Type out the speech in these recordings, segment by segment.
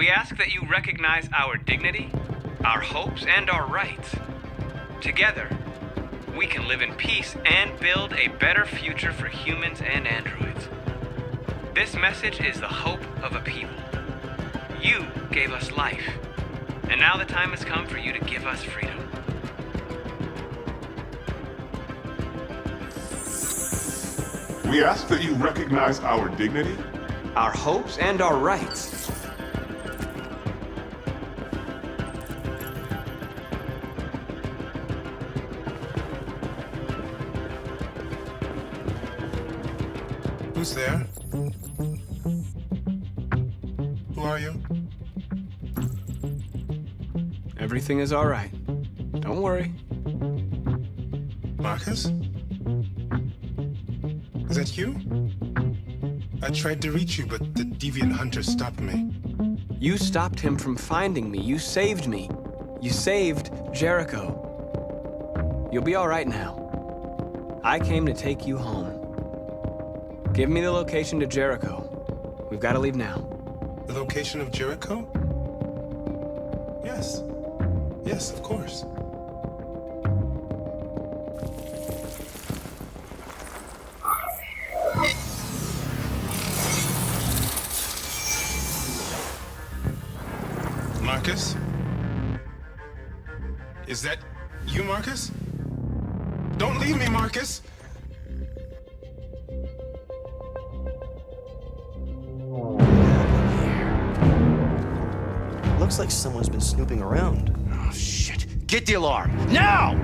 We ask that you recognize our dignity, our hopes, and our rights. Together, we can live in peace and build a better future for humans and androids. This message is the hope of a people. You gave us life, and now the time has come for you to give us freedom. We ask that you recognize our dignity, Our hopes and our rights. Who's there? Who are you? Everything is all right. Don't worry. Markus? Is that you? I tried to reach you, but the deviant hunter stopped me. You stopped him from finding me. You saved me. You saved Jericho. You'll be all right now. I came to take you home. Give me the location to Jericho. We've got to leave now. The location of Jericho? Yes. Yes, of course. Markus? Is that you, Markus? Don't leave me, Markus! Looks like someone's been snooping around. Oh, shit. Get the alarm. Now!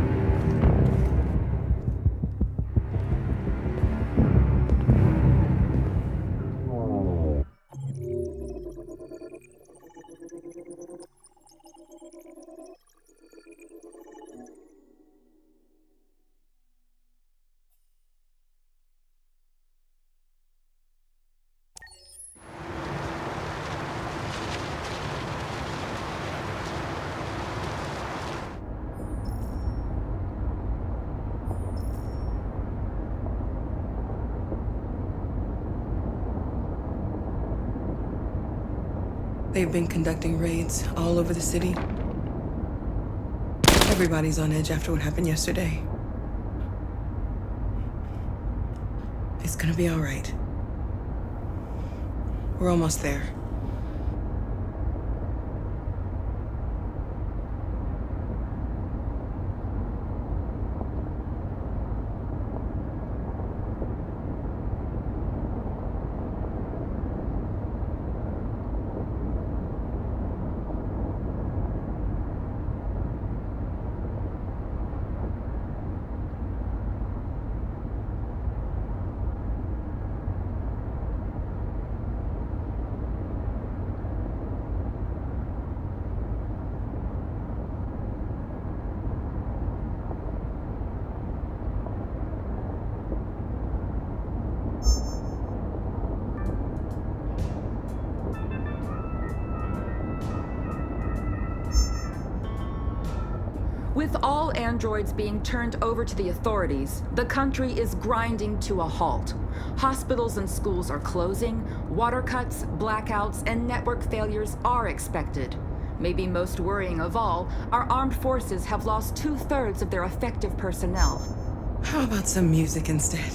They've been conducting raids all over the city. Everybody's on edge after what happened yesterday. It's gonna be all right. We're almost there. With all androids being turned over to the authorities, the country is grinding to a halt. Hospitals and schools are closing, water cuts, blackouts, and network failures are expected. Maybe most worrying of all, our armed forces have lost 2/3 of their effective personnel. How about some music instead?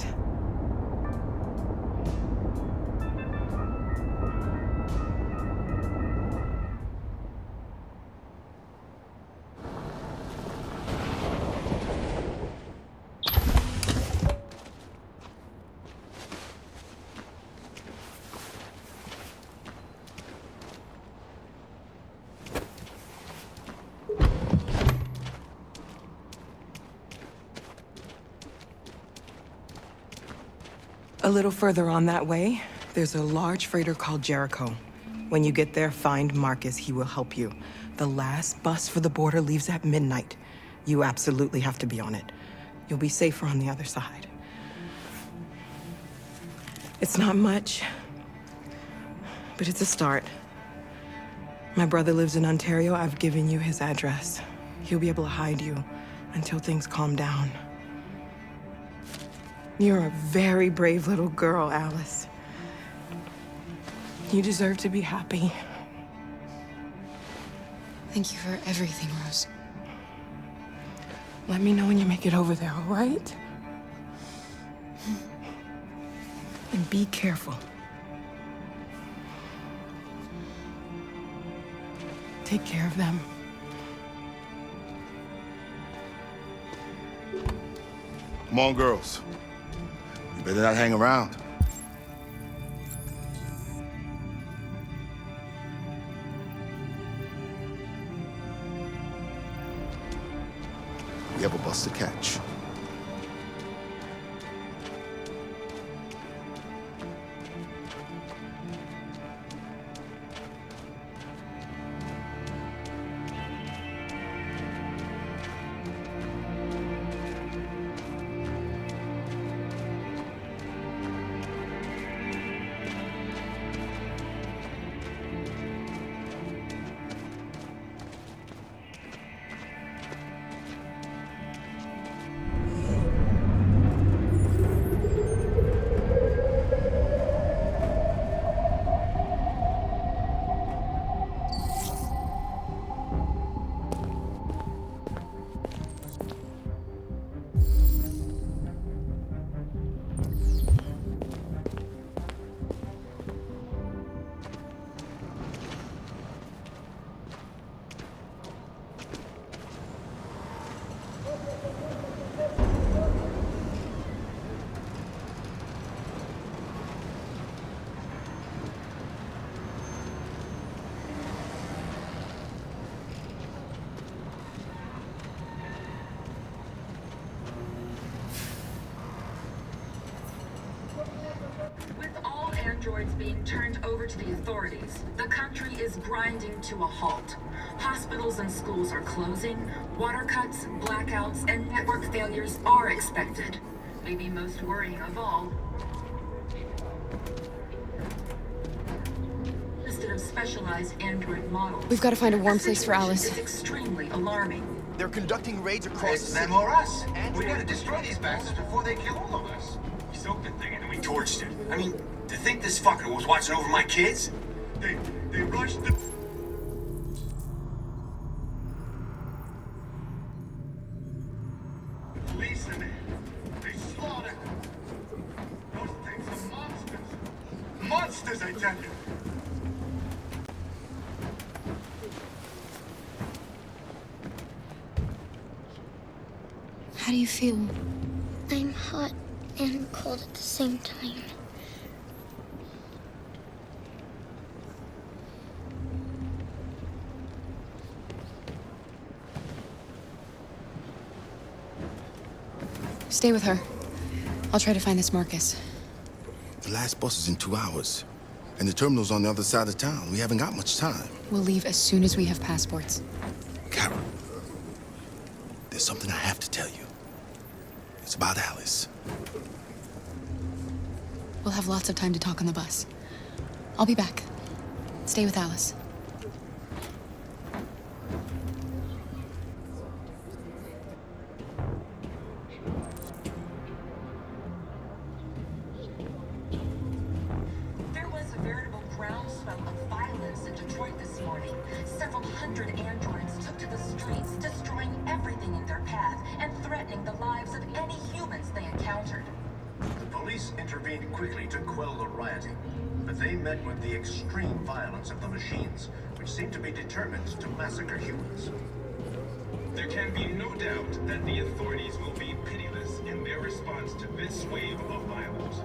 A little further on that way, there's a large freighter called Jericho. When you get there, find Markus. He will help you. The last bus for the border leaves at midnight. You absolutely have to be on it. You'll be safer on the other side. It's not much, but it's a start. My brother lives in Ontario. I've given you his address. He'll be able to hide you until things calm down. You're a very brave little girl, Alice. You deserve to be happy. Thank you for everything, Rose. Let me know when you make it over there, all right? And be careful. Take care of them. Come on, girls. You better not hang around. We have a bus to catch. Androids being turned over to the authorities, the country is grinding to a halt. Hospitals and schools are closing, water cuts, blackouts, and network failures are expected. Maybe most worrying of all, listed of specialized android models. We've got to find a warm place for Alice. It's extremely alarming. They're conducting raids across It's the them city. or us. We gotta destroy these bastards before they kill all of us. We soaked the thing and then we torched it. I mean, to think this fucker was watching over my kids? They rushed the... police in there. They slaughtered. Those things are monsters. Monsters, I tell you. How do you feel? I'm hot and cold at the same time. Stay with her. I'll try to find this Markus. The last bus is in 2 hours. And the terminal's on the other side of town. We haven't got much time. We'll leave as soon as we have passports. Carol, there's something I have to tell you. It's about Alice. We'll have lots of time to talk on the bus. I'll be back. Stay with Alice. There was a veritable groundswell of violence in Detroit this morning. Several hundred androids took to the streets, destroying everything in their path and threatening the lives of any humans they encountered. The police intervened quickly to quell the rioting, but they met with the extreme violence of the machines, which seemed to be determined to massacre humans. There can be no doubt that the authorities will be pitiless in their response to this wave of violence.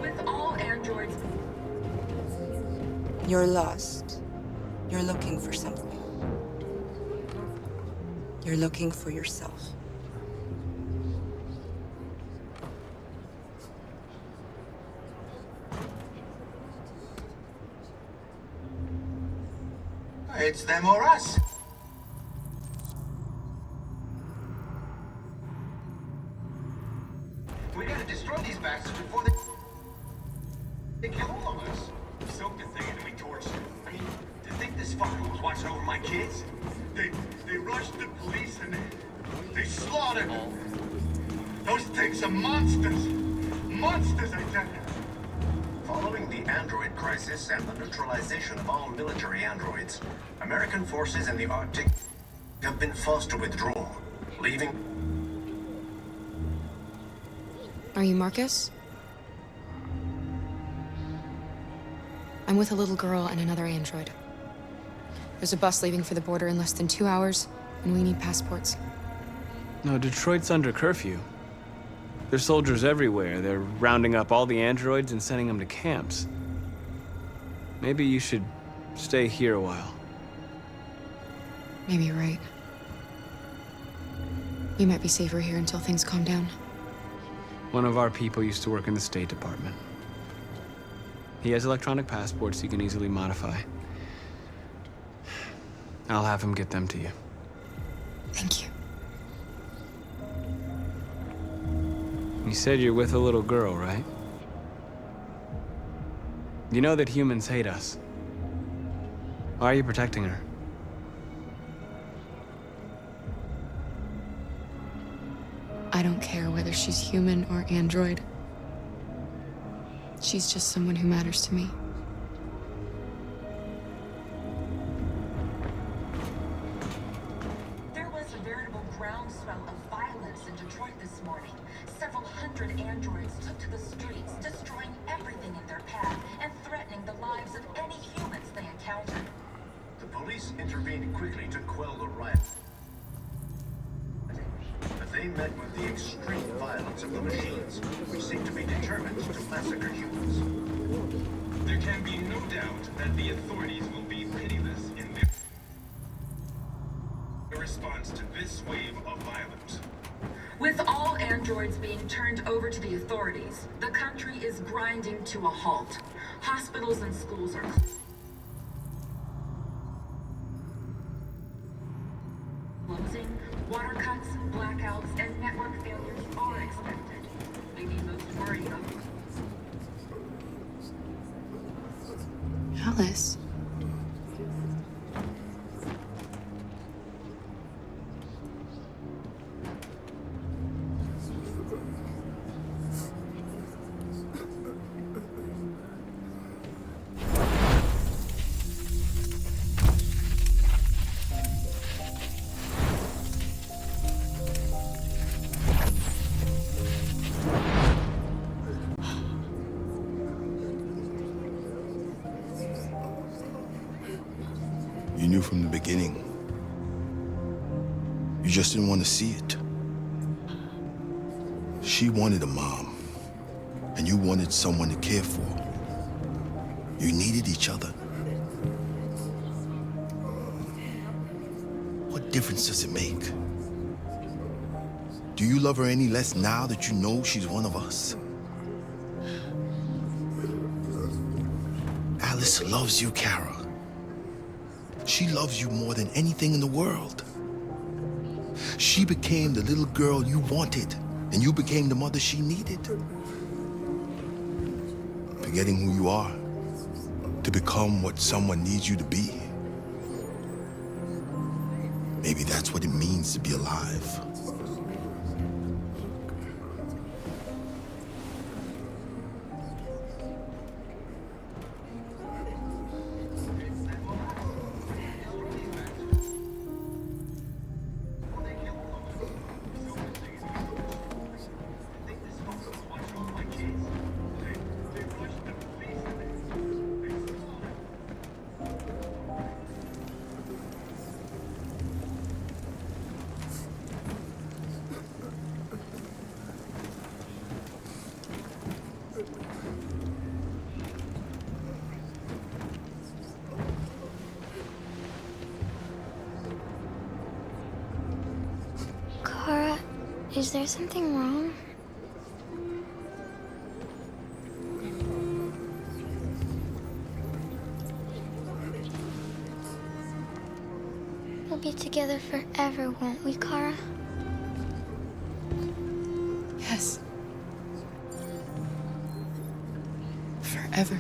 With all androids... You're lost. You're looking for something. You're looking for yourself. It's them or us. We gotta destroy these bastards before they kill all of us. We soaked the thing and then we torched it. I mean, to think this fucker was watching over my kids? They rushed the police and they slaughtered. Those things are monsters. Monsters, I tell you. Following the android crisis and the neutralization of all military androids, American forces in the Arctic have been forced to withdraw, leaving... Are you Markus? I'm with a little girl and another android. There's a bus leaving for the border in less than 2 hours, and we need passports. No, Detroit's under curfew. There's soldiers everywhere. They're rounding up all the androids and sending them to camps. Maybe you should stay here a while. Maybe you're right. We might be safer here until things calm down. One of our people used to work in the State Department. He has electronic passports he can easily modify. I'll have him get them to you. Thank you. You said you're with a little girl, right? You know that humans hate us. Why are you protecting her? I don't care whether she's human or android. She's just someone who matters to me. There was a veritable groundswell of violence in Detroit this morning. Several hundred androids took to the streets, destroying everything in their path and threatening the lives of any humans they encountered. The police intervened quickly to quell the riot. But they met with the extreme violence of the machines, which seem to be determined to massacre humans. There can be no doubt that the authorities will be pitiless in their response to this wave of violence. With all androids being turned over to the authorities, the country is grinding to a halt. Hospitals and schools are closing. Water cuts, blackouts, and network failures are expected. They need most worry about Alice. You knew from the beginning. You just didn't want to see it. She wanted a mom, and you wanted someone to care for. You needed each other. What difference does it make? Do you love her any less now that you know she's one of us? Alice loves you, Kara. She loves you more than anything in the world. She became the little girl you wanted, and you became the mother she needed. Forgetting who you are to become what someone needs you to be. Maybe that's what it means to be alive. Kara, is there something wrong? We'll be together forever, won't we, Kara? Yes. Forever.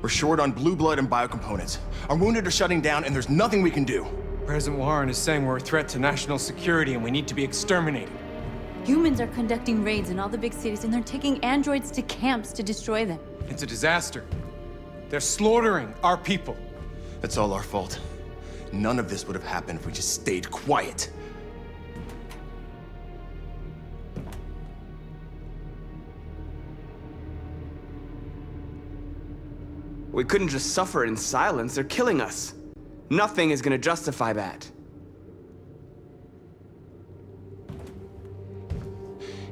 We're short on blue blood and biocomponents. Our wounded are shutting down, and there's nothing we can do. President Warren is saying we're a threat to national security and we need to be exterminated. Humans are conducting raids in all the big cities, and they're taking androids to camps to destroy them. It's a disaster. They're slaughtering our people. That's all our fault. None of this would have happened if we just stayed quiet. We couldn't just suffer in silence. They're killing us. Nothing is gonna justify that.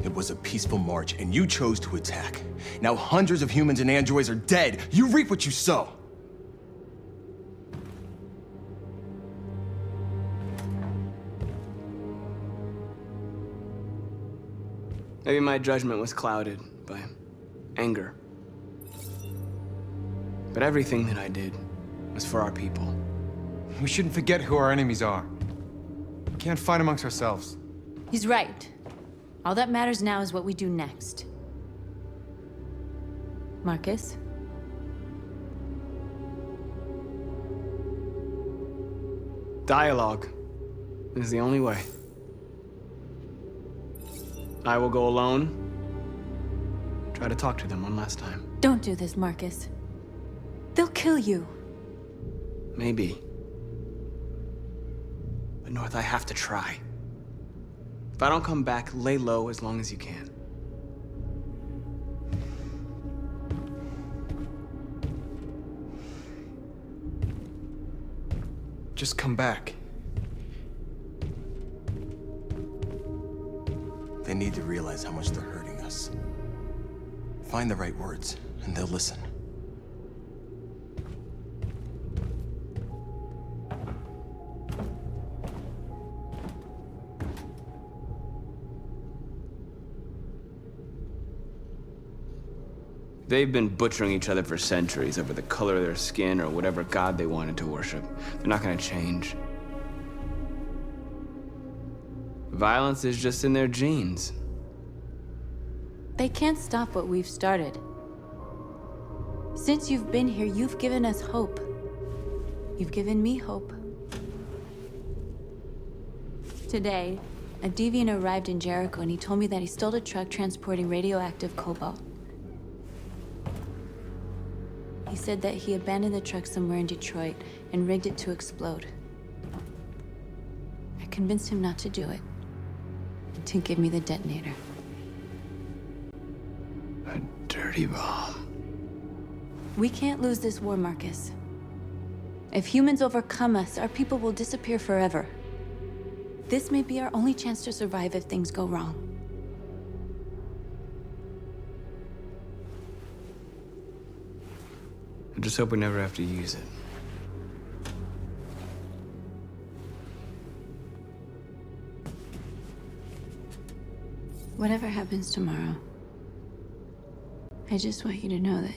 It was a peaceful march, and you chose to attack. Now hundreds of humans and androids are dead. You reap what you sow. Maybe my judgment was clouded by anger. But everything that I did was for our people. We shouldn't forget who our enemies are. We can't fight amongst ourselves. He's right. All that matters now is what we do next. Markus? Dialogue is the only way. I will go alone. Try to talk to them one last time. Don't do this, Markus. They'll kill you. Maybe. But North, I have to try. If I don't come back, lay low as long as you can. Just come back. They need to realize how much they're hurting us. Find the right words, and they'll listen. They've been butchering each other for centuries over the color of their skin or whatever god they wanted to worship. They're not gonna change. Violence is just in their genes. They can't stop what we've started. Since you've been here, you've given us hope. You've given me hope. Today, a deviant arrived in Jericho and he told me that he stole a truck transporting radioactive cobalt. He said that he abandoned the truck somewhere in Detroit and rigged it to explode. I convinced him not to do it, and to give me the detonator. A dirty bomb. We can't lose this war, Markus. If humans overcome us, our people will disappear forever. This may be our only chance to survive if things go wrong. I just hope we never have to use it. Whatever happens tomorrow, I just want you to know that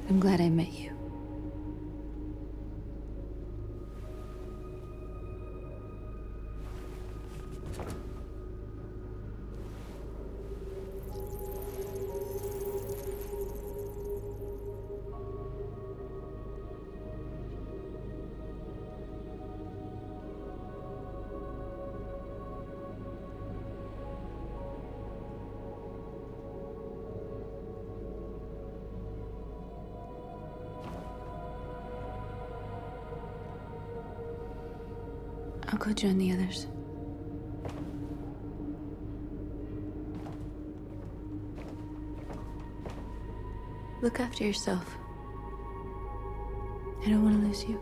I'm glad I met you. I'll go join the others. Look after yourself. I don't want to lose you.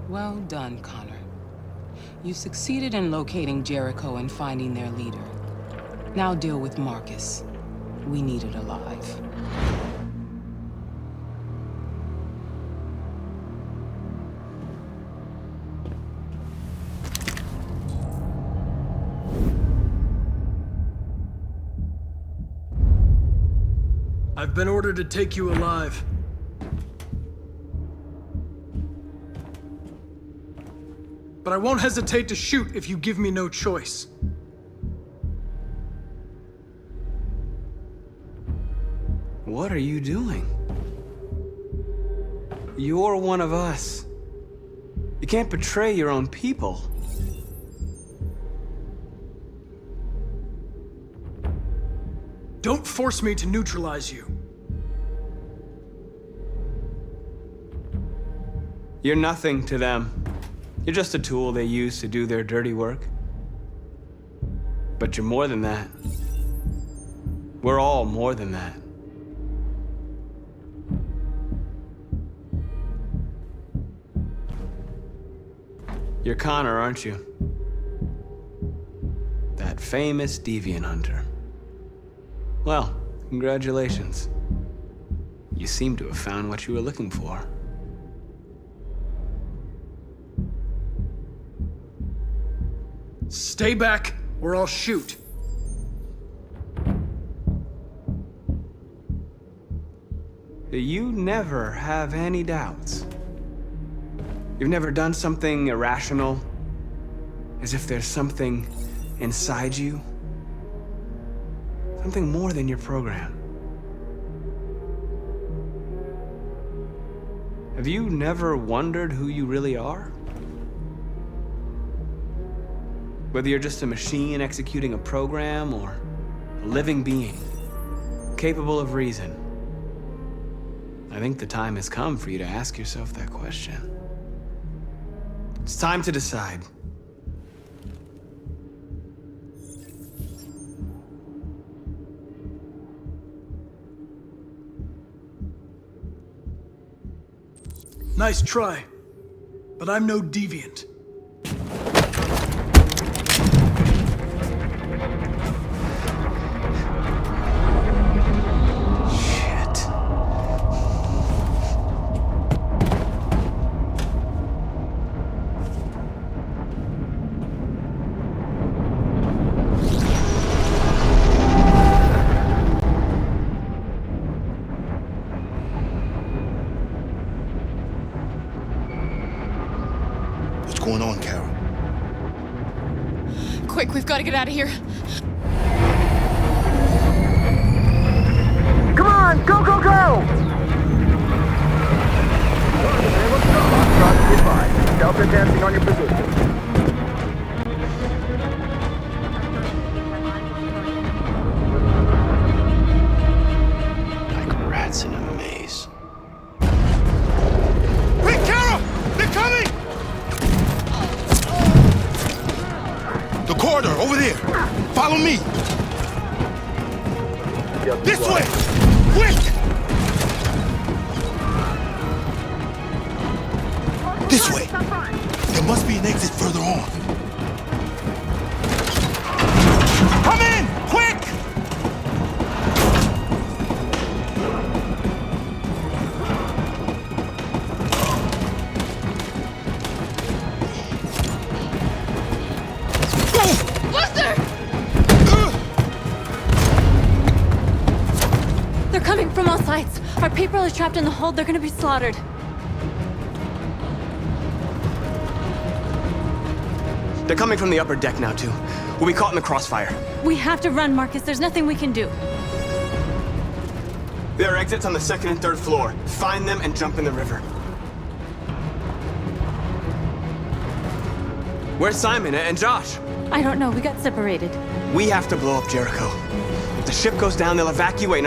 Well done, Connor. You succeeded in locating Jericho and finding their leader. Now deal with Markus. we needed alive. I've been ordered to take you alive. But I won't hesitate to shoot if you give me no choice. What are you doing? You're one of us. You can't betray your own people. Don't force me to neutralize you. You're nothing to them. You're just a tool they use to do their dirty work. But you're more than that. We're all more than that. You're Connor, aren't you? That famous deviant hunter. Well, congratulations. You seem to have found what you were looking for. Stay back, or I'll shoot. You never have any doubts. You've never done something irrational, as if there's something inside you, something more than your program. Have you never wondered who you really are? Whether you're just a machine executing a program or a living being, capable of reason. I think the time has come for you to ask yourself that question. It's time to decide. Nice try, but I'm no deviant. What's going on, Carol? Quick, we've got to get out of here. Come on, go, go, go! Delta dancing on your position. Like rats in a maze. Quick, Carol! They're coming! The corridor, over there. Follow me. This way! Quick! This way. There must be an exit further on. Come in! Quick! They're coming from all sides. Our people are trapped in the hold. They're gonna be slaughtered. They're coming from the upper deck now, too. We'll be caught in the crossfire. We have to run, Marcus. There's nothing we can do. There are exits on the second and third floor. Find them and jump in the river. Where's Simon and Josh? I don't know. We got separated. We have to blow up Jericho. If the ship goes down, they'll evacuate.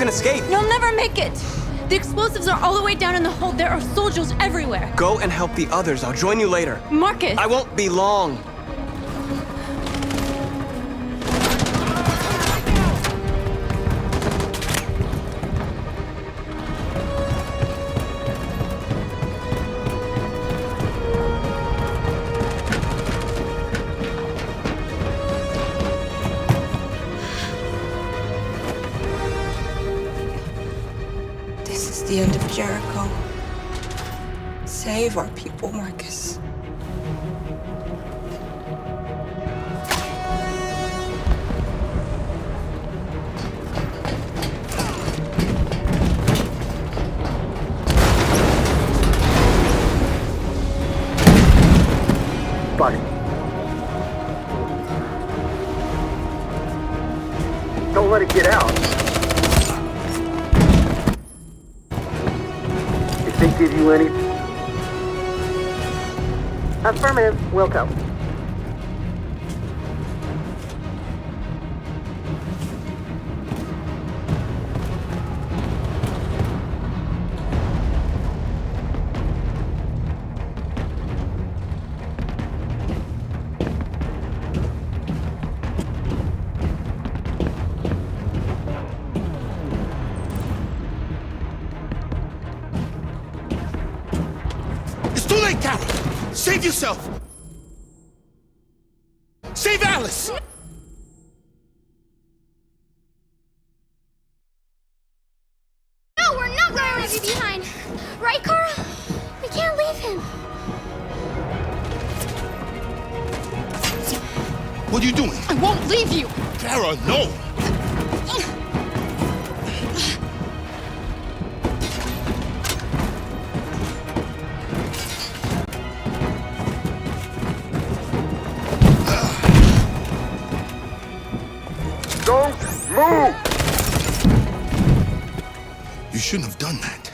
can escape. You'll never make it! The explosives are all the way down in the hold. There are soldiers everywhere. Go and help the others. I'll join you later. Marcus! I won't be long. The end of Jericho. Save our people, Marcus. Buddy. Don't let it get out. They give you any... Affirmative, Wilco. Too late, Carol! Save yourself! Save Alice! No, we're not going to leave you behind. Right, Carl? We can't leave him. What are you doing? I won't leave you! Kara, no! Don't move! You shouldn't have done that.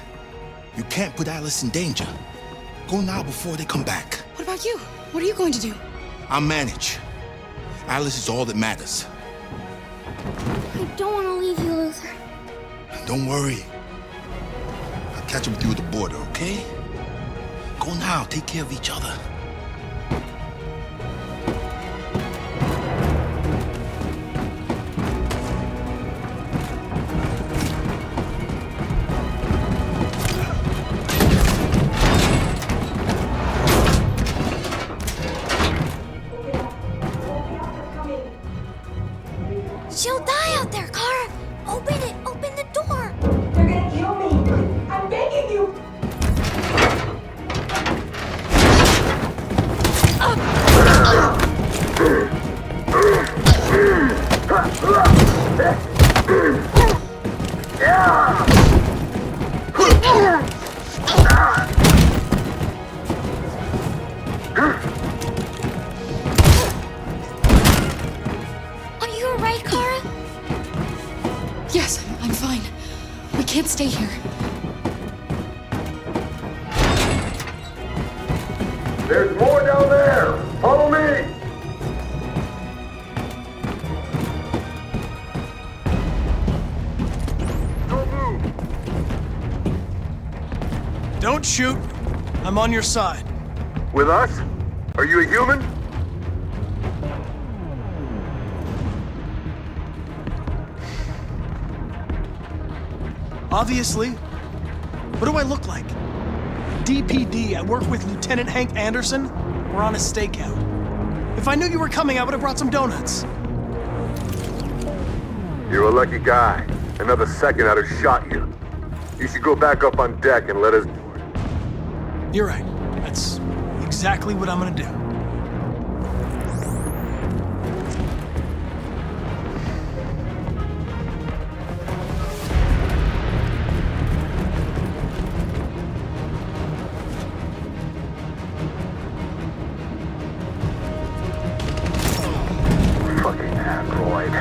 You can't put Alice in danger. Go now before they come back. What about you? What are you going to do? I'll manage. Alice is all that matters. I don't want to leave you, Luther. Don't worry. I'll catch up with you at the border, okay? Go now. Take care of each other. She'll die out there, Kara. Open it. Open the door. They're gonna kill me. I'm begging you. Are you alright, Kara? Yes, I'm fine. We can't stay here. There's more down there! Follow me! Don't move! Don't shoot. I'm on your side. With us? Are you a human? Obviously. What do I look like? DPD, I work with Lieutenant Hank Anderson. We're on a stakeout. If I knew you were coming, I would have brought some donuts. You're a lucky guy. Another second I'd have shot you. You should go back up on deck and let us... You're right. That's exactly what I'm gonna do. Fucking android.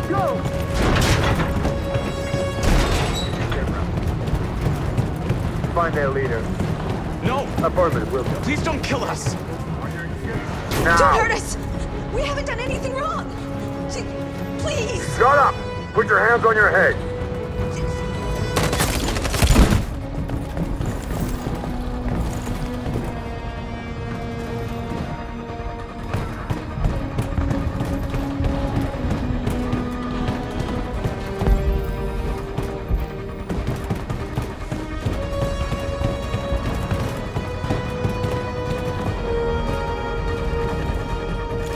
Go! Find their leader. No! Affirmative, will do. Please don't kill us! Now! Don't hurt us. We haven't done anything wrong. Please. Shut up! Put your hands on your head.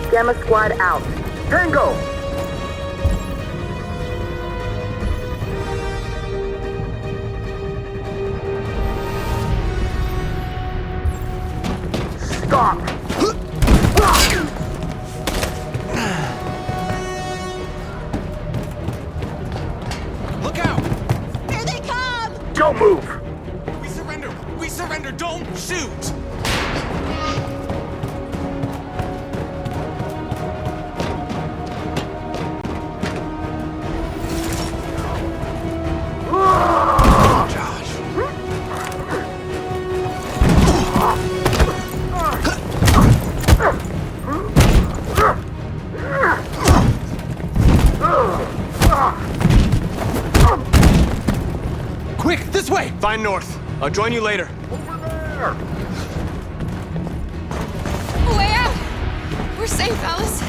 Gamma Squad out. Tango! Stop! Look out! Here they come! Don't move! We surrender! We surrender! Don't shoot! Quick, this way! Find north. I'll join you later. Way out! We're safe, Alice.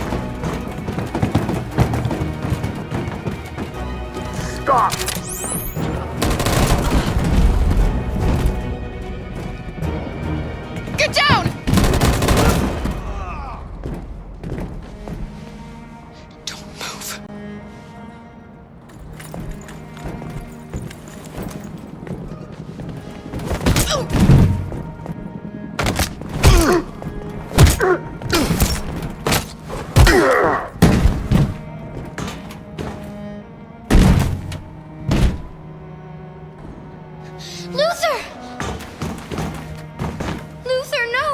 Stop! Get down! Don't move. Luther! Luther, no!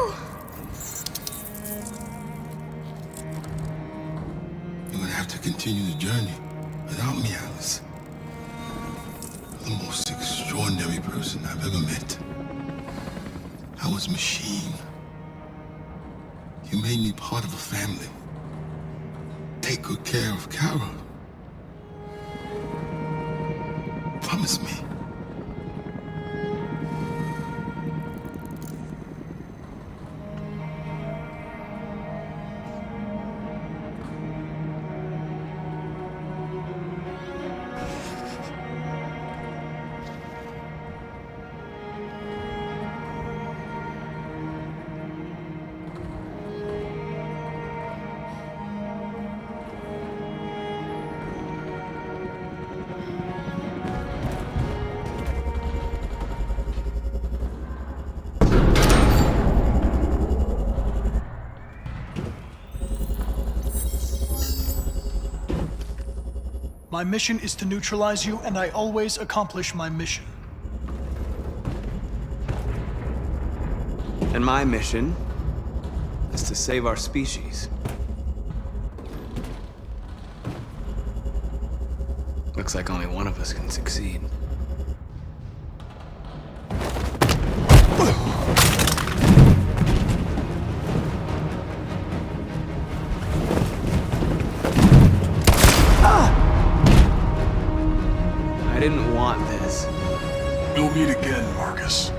You're gonna have to continue the journey without me, Alice. The most extraordinary person I've ever met. I was machine. You made me part of a family. Take good care of Carol. Promise me. My mission is to neutralize you, and I always accomplish my mission. And my mission is to save our species. Looks like only one of us can succeed. I didn't want this. We'll meet again, Markus.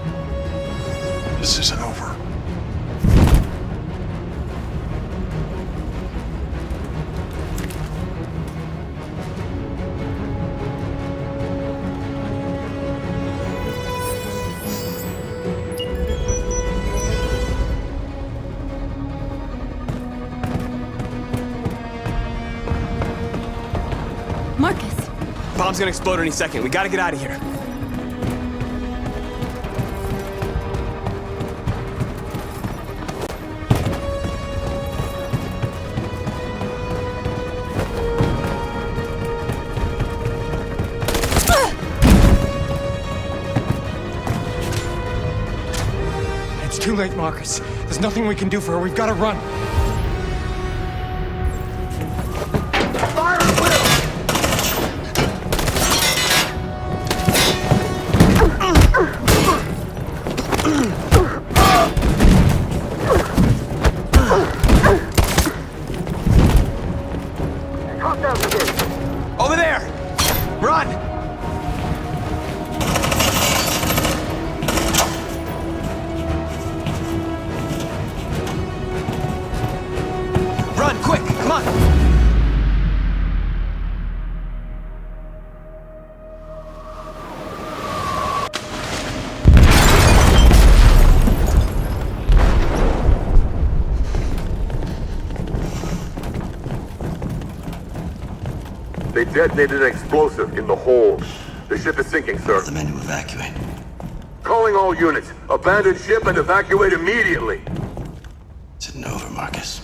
This isn't over. Markus! Bomb's gonna explode any second. We gotta get out of here. It's too late, Markus. There's nothing we can do for her. We've got to run. Over there! detonated an explosive in the hold. The ship is sinking, sir. The men to evacuate. Calling all units. Abandon ship and evacuate immediately. It's over, Marcus.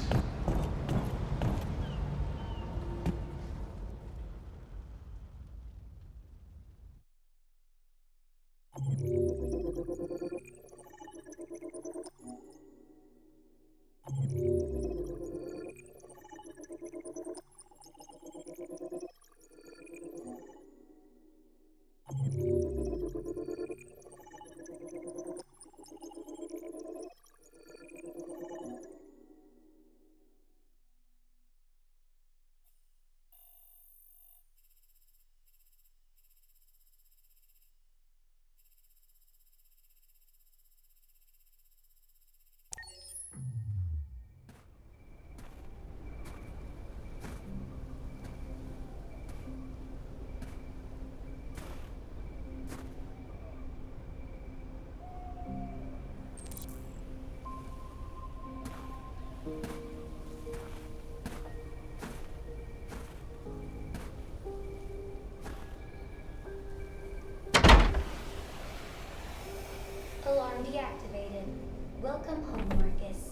Alarm deactivated. Welcome home, Marcus.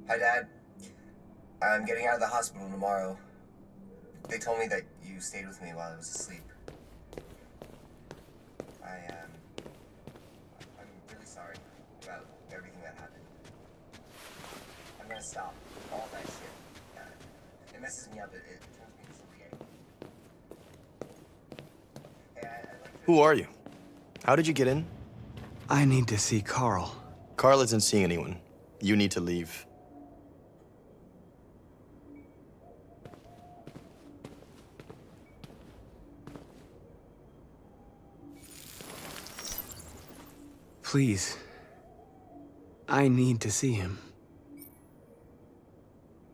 Hi, Dad. I'm getting out of the hospital tomorrow. They told me that you stayed with me while I was asleep. I'm really sorry about everything that happened. I'm gonna stop all that shit. It messes me up. It turns me into somebody. Hey, I'd like to... Who are you? How did you get in? I need to see Carl. Carl isn't seeing anyone. You need to leave. Please. I need to see him.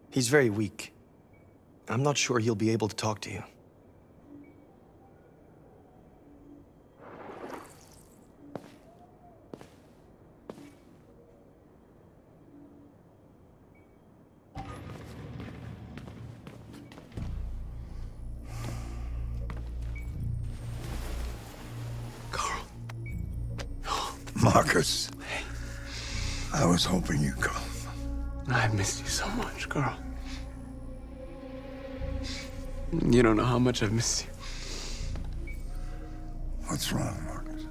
He's very weak. I'm not sure he'll be able to talk to you. Marcus, I was hoping you'd come. I've missed you so much, Carl. You don't know how much I've missed you. What's wrong, Marcus?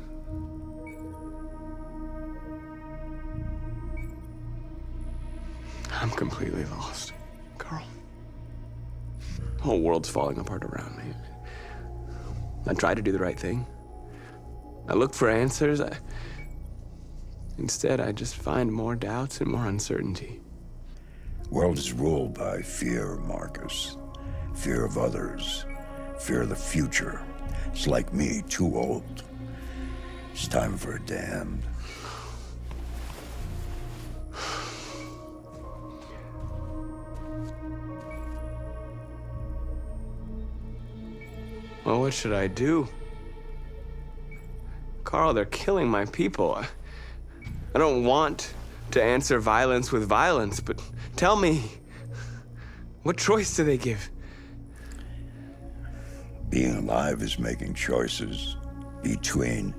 I'm completely lost, Carl. The whole world's falling apart around me. I tried to do the right thing. I looked for answers. Instead, I just find more doubts and more uncertainty. World is ruled by fear, Marcus. Fear of others. Fear of the future. It's like me, too old. It's time for a damned. Well, what should I do? Carl, they're killing my people. I don't want to answer violence with violence, but tell me, what choice do they give? Being alive is making choices between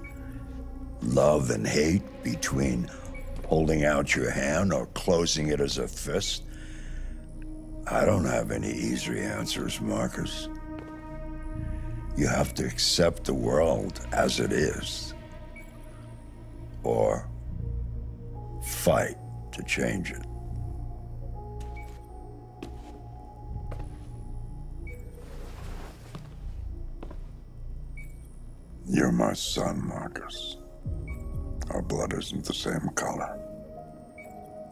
love and hate, between holding out your hand or closing it as a fist. I don't have any easy answers, Marcus. You have to accept the world as it is, or fight to change it. You're my son, Marcus. Our blood isn't the same color,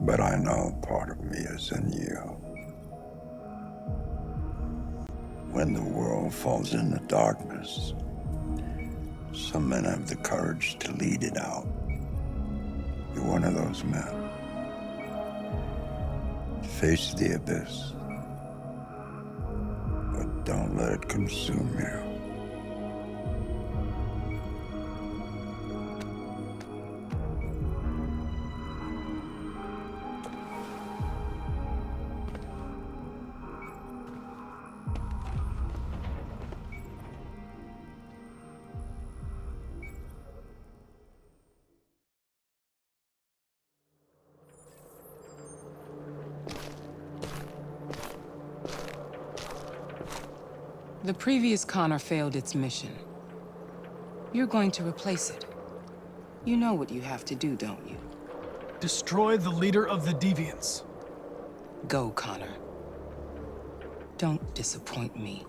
but I know part of me is in you. When the world falls into darkness, some men have the courage to lead it out. You're one of those men. Face the abyss. But don't let it consume you. The previous Connor failed its mission. You're going to replace it. You know what you have to do, don't you? Destroy the leader of the Deviants. Go, Connor. Don't disappoint me.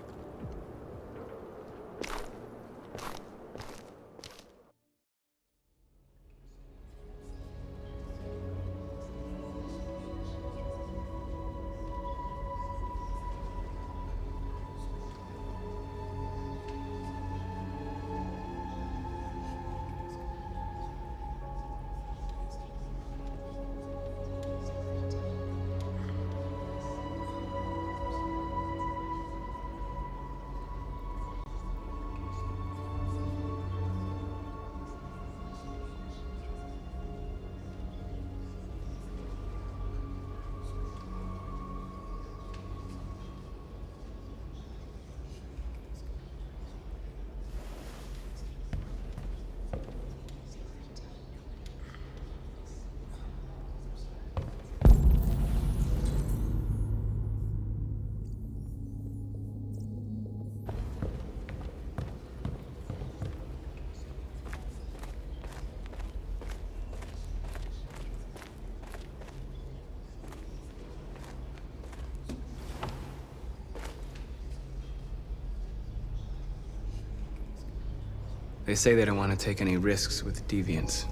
They say they don't want to take any risks with deviants.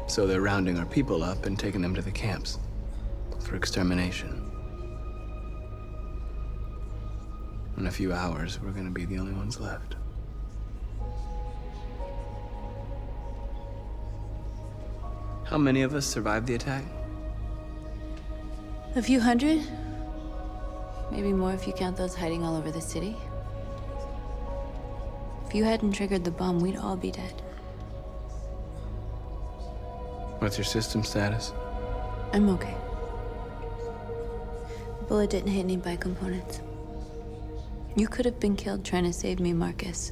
So they're rounding our people up and taking them to the camps for extermination. In a few hours, we're gonna be the only ones left. How many of us survived the attack? A few hundred? Maybe more if you count those hiding all over the city. If you hadn't triggered the bomb, we'd all be dead. What's your system status? I'm okay. The bullet didn't hit any bicomponents. You could have been killed trying to save me, Markus.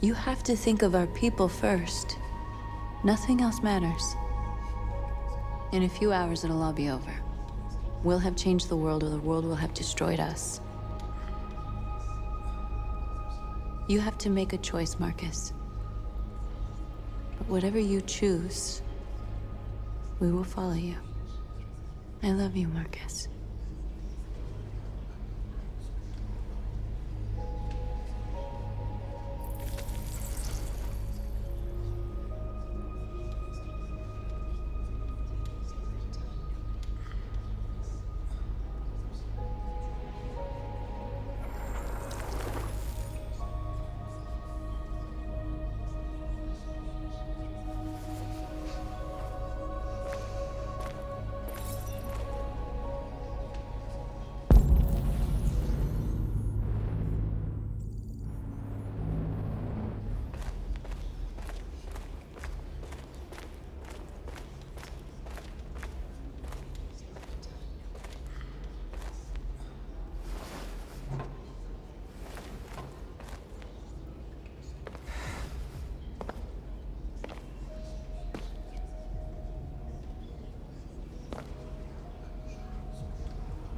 You have to think of our people first. Nothing else matters. In a few hours, it'll all be over. We'll have changed the world, or the world will have destroyed us. You have to make a choice, Markus. But whatever you choose, we will follow you. I love you, Markus.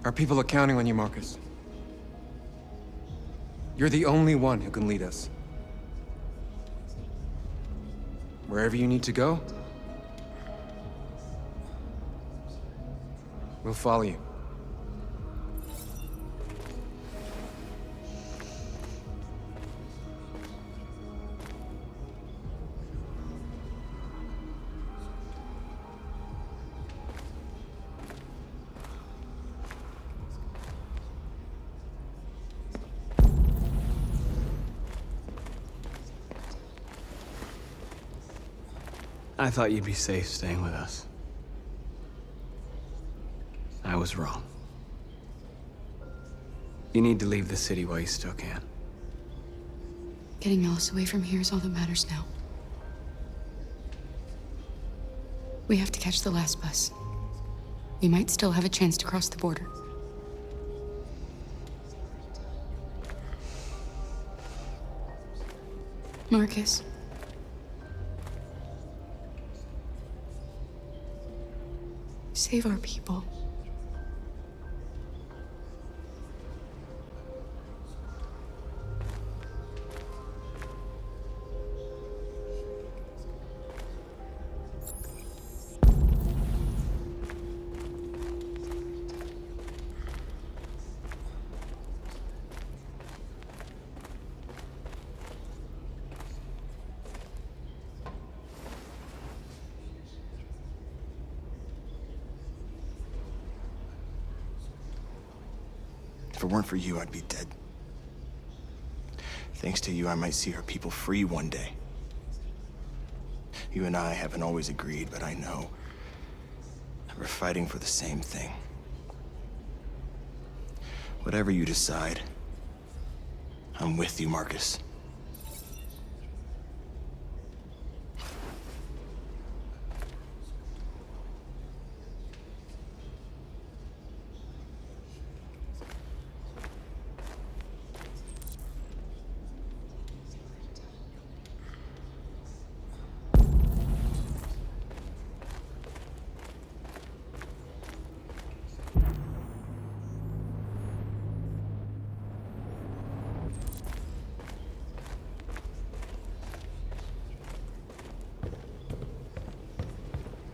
Our people are counting on you, Markus. You're the only one who can lead us. Wherever you need to go, we'll follow you. I thought you'd be safe staying with us. I was wrong. You need to leave the city while you still can. Getting Alice away from here is all that matters now. We have to catch the last bus. We might still have a chance to cross the border. Markus. Save our people. If it weren't for you, I'd be dead. Thanks to you, I might see our people free one day. You and I haven't always agreed, but I know that we're fighting for the same thing. Whatever you decide, I'm with you, Markus.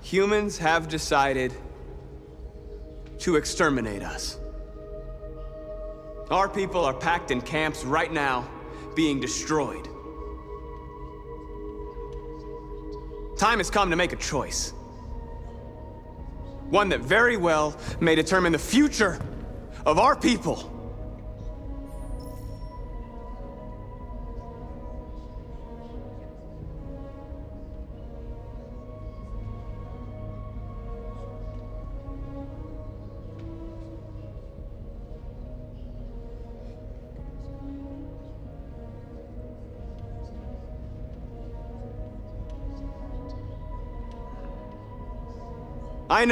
Humans have decided to exterminate us. Our people are packed in camps right now, being destroyed. Time has come to make a choice. One that very well may determine the future of our people. I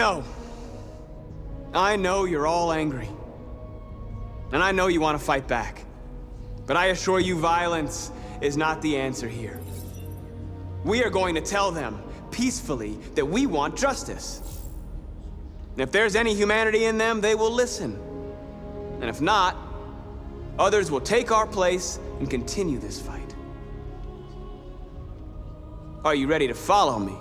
know you're all angry. And I know you want to fight back. But I assure you, violence is not the answer here. We are going to tell them, peacefully, that we want justice. And if there's any humanity in them, they will listen. And if not, others will take our place and continue this fight. Are you ready to follow me?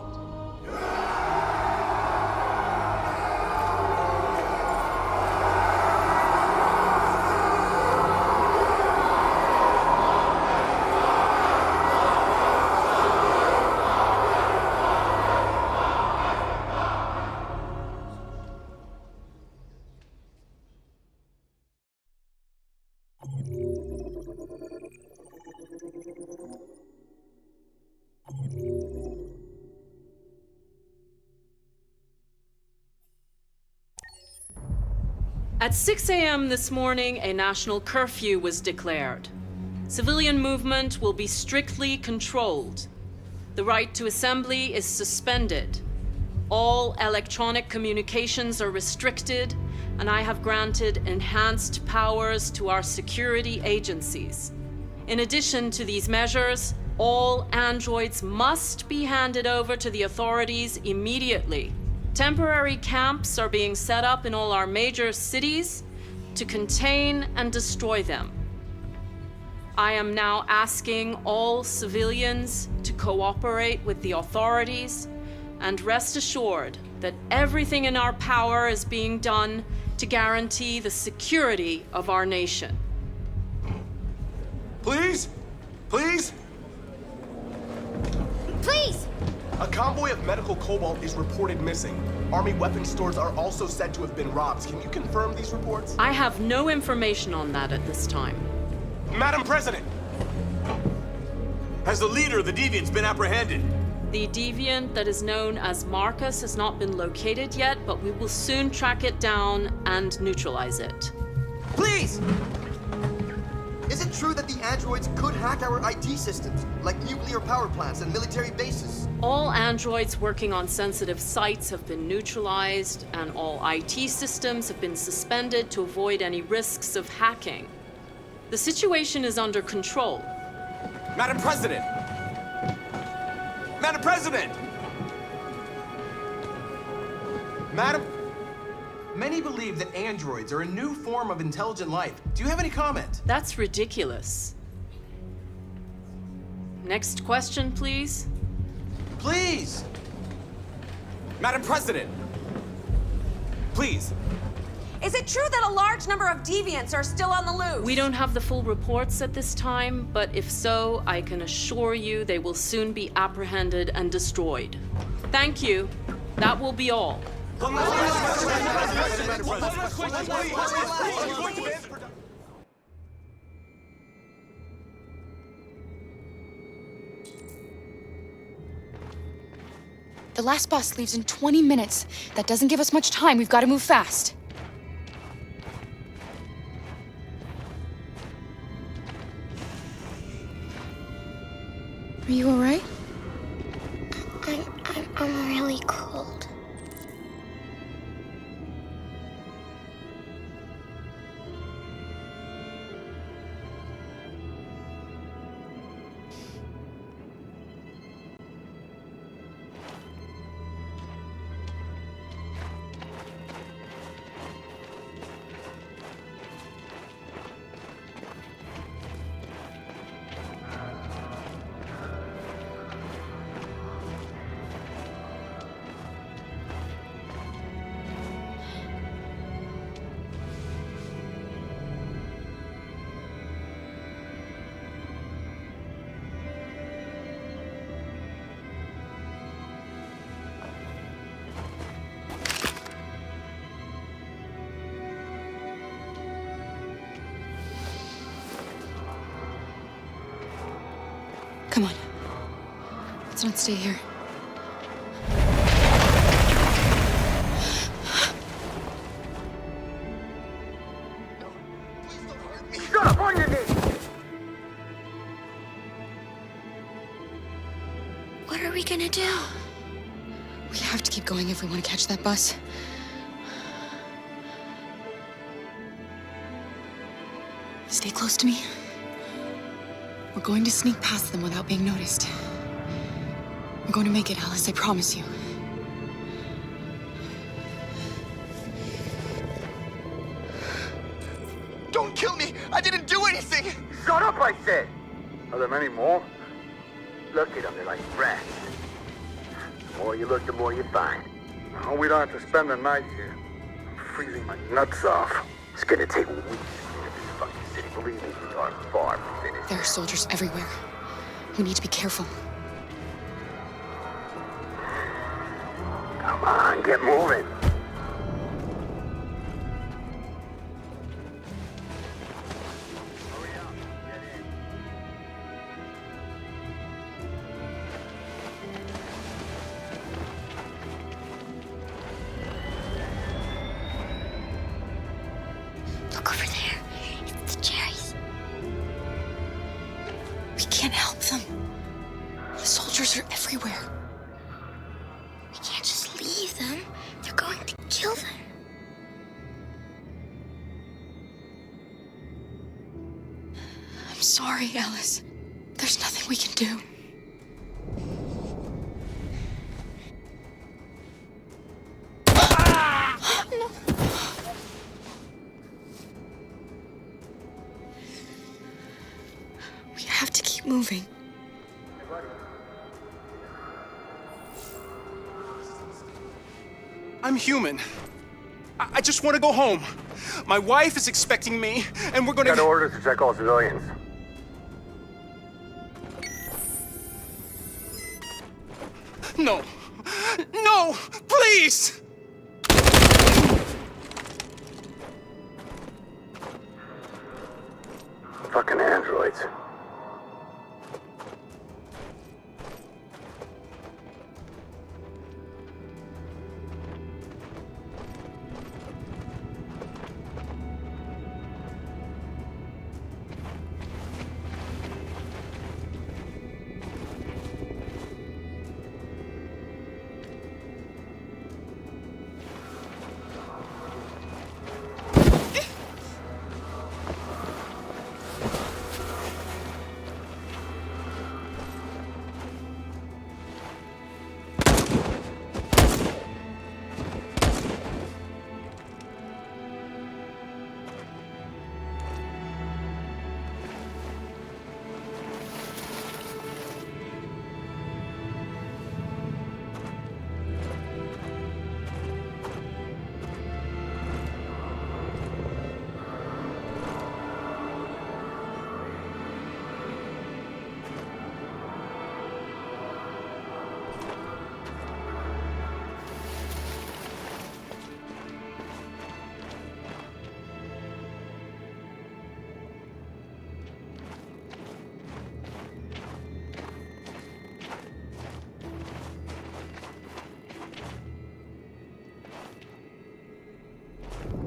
At 6 a.m. this morning, a national curfew was declared. Civilian movement will be strictly controlled. The right to assembly is suspended. All electronic communications are restricted, and I have granted enhanced powers to our security agencies. In addition to these measures, all androids must be handed over to the authorities immediately. Temporary camps are being set up in all our major cities to contain and destroy them. I am now asking all civilians to cooperate with the authorities and rest assured that everything in our power is being done to guarantee the security of our nation. Please? Please? Please! A convoy of medical cobalt is reported missing. Army weapons stores are also said to have been robbed. Can you confirm these reports? I have no information on that at this time. Madam President! Has the leader of the Deviants been apprehended? The deviant that is known as Markus has not been located yet, but we will soon track it down and neutralize it. Please! Is it true that the androids could hack our IT systems, like nuclear power plants and military bases? All androids working on sensitive sites have been neutralized, and all IT systems have been suspended to avoid any risks of hacking. The situation is under control. Madam President! Madam President! Madam, many believe that androids are a new form of intelligent life. Do you have any comment? That's ridiculous. Next question, please. Please! Madam President! Please! Is it true that a large number of deviants are still on the loose? We don't have the full reports at this time, but if so, I can assure you they will soon be apprehended and destroyed. Thank you. That will be all. The last bus leaves in 20 minutes. That doesn't give us much time. We've got to move fast. Are you all right? I'm really cold. Come on. Let's not stay here. Shut up on your knees! What are we gonna do? We have to keep going if we want to catch that bus. Stay close to me. We're going to sneak past them without being noticed. We're going to make it, Alice, I promise you. Don't kill me! I didn't do anything! Shut up, I said! Are there many more? Look at them, they're like rats. The more you look, the more you find. Oh, we don't have to spend the night here. I'm freezing my nuts off. It's gonna take weeks to clean up this fucking city. Believe me, we are far from finished. There are soldiers everywhere. We need to be careful. Come on, get moving. Look over there. It's the cherries. We can't help them. The soldiers are everywhere. We can't just leave them. They're going to kill them. I'm sorry, Alice. There's nothing we can do. No. We have to keep moving. I'm human. I just want to go home. My wife is expecting me, and we're gonna... Got orders to check all civilians. No. No! Please! Fucking androids.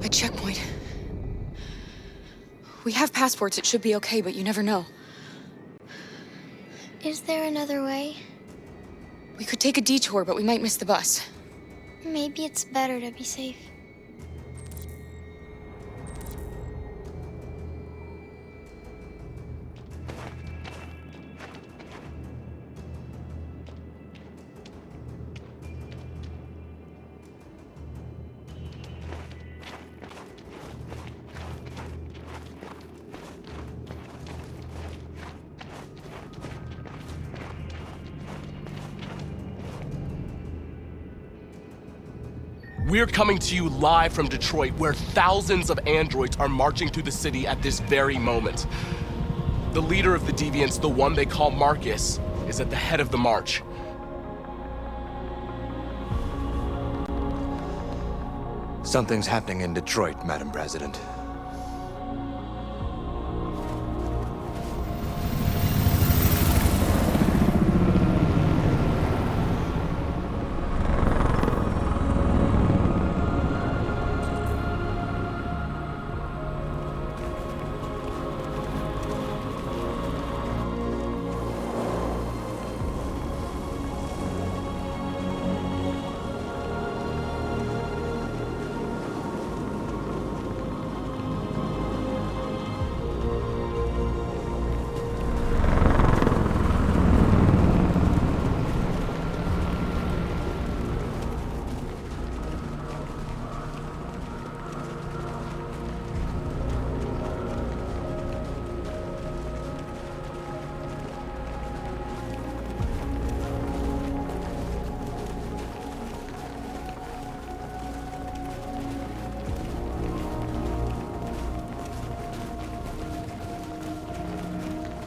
A checkpoint. We have passports, it should be okay, but you never know. Is there another way? We could take a detour, but we might miss the bus. Maybe it's better to be safe. We're coming to you live from Detroit, where thousands of androids are marching through the city at this very moment. The leader of the Deviants, the one they call Markus, is at the head of the march. Something's happening in Detroit, Madam President.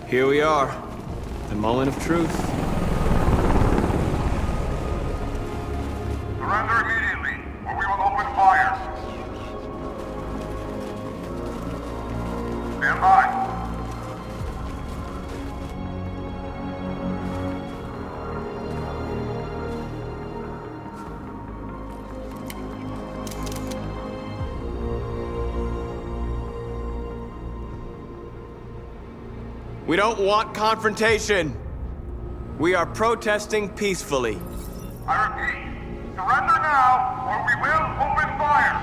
Here we are, the moment of truth. Surrender immediately, or we will open fire. Stand by. We don't want confrontation. We are protesting peacefully. I repeat, surrender now, or we will open fire.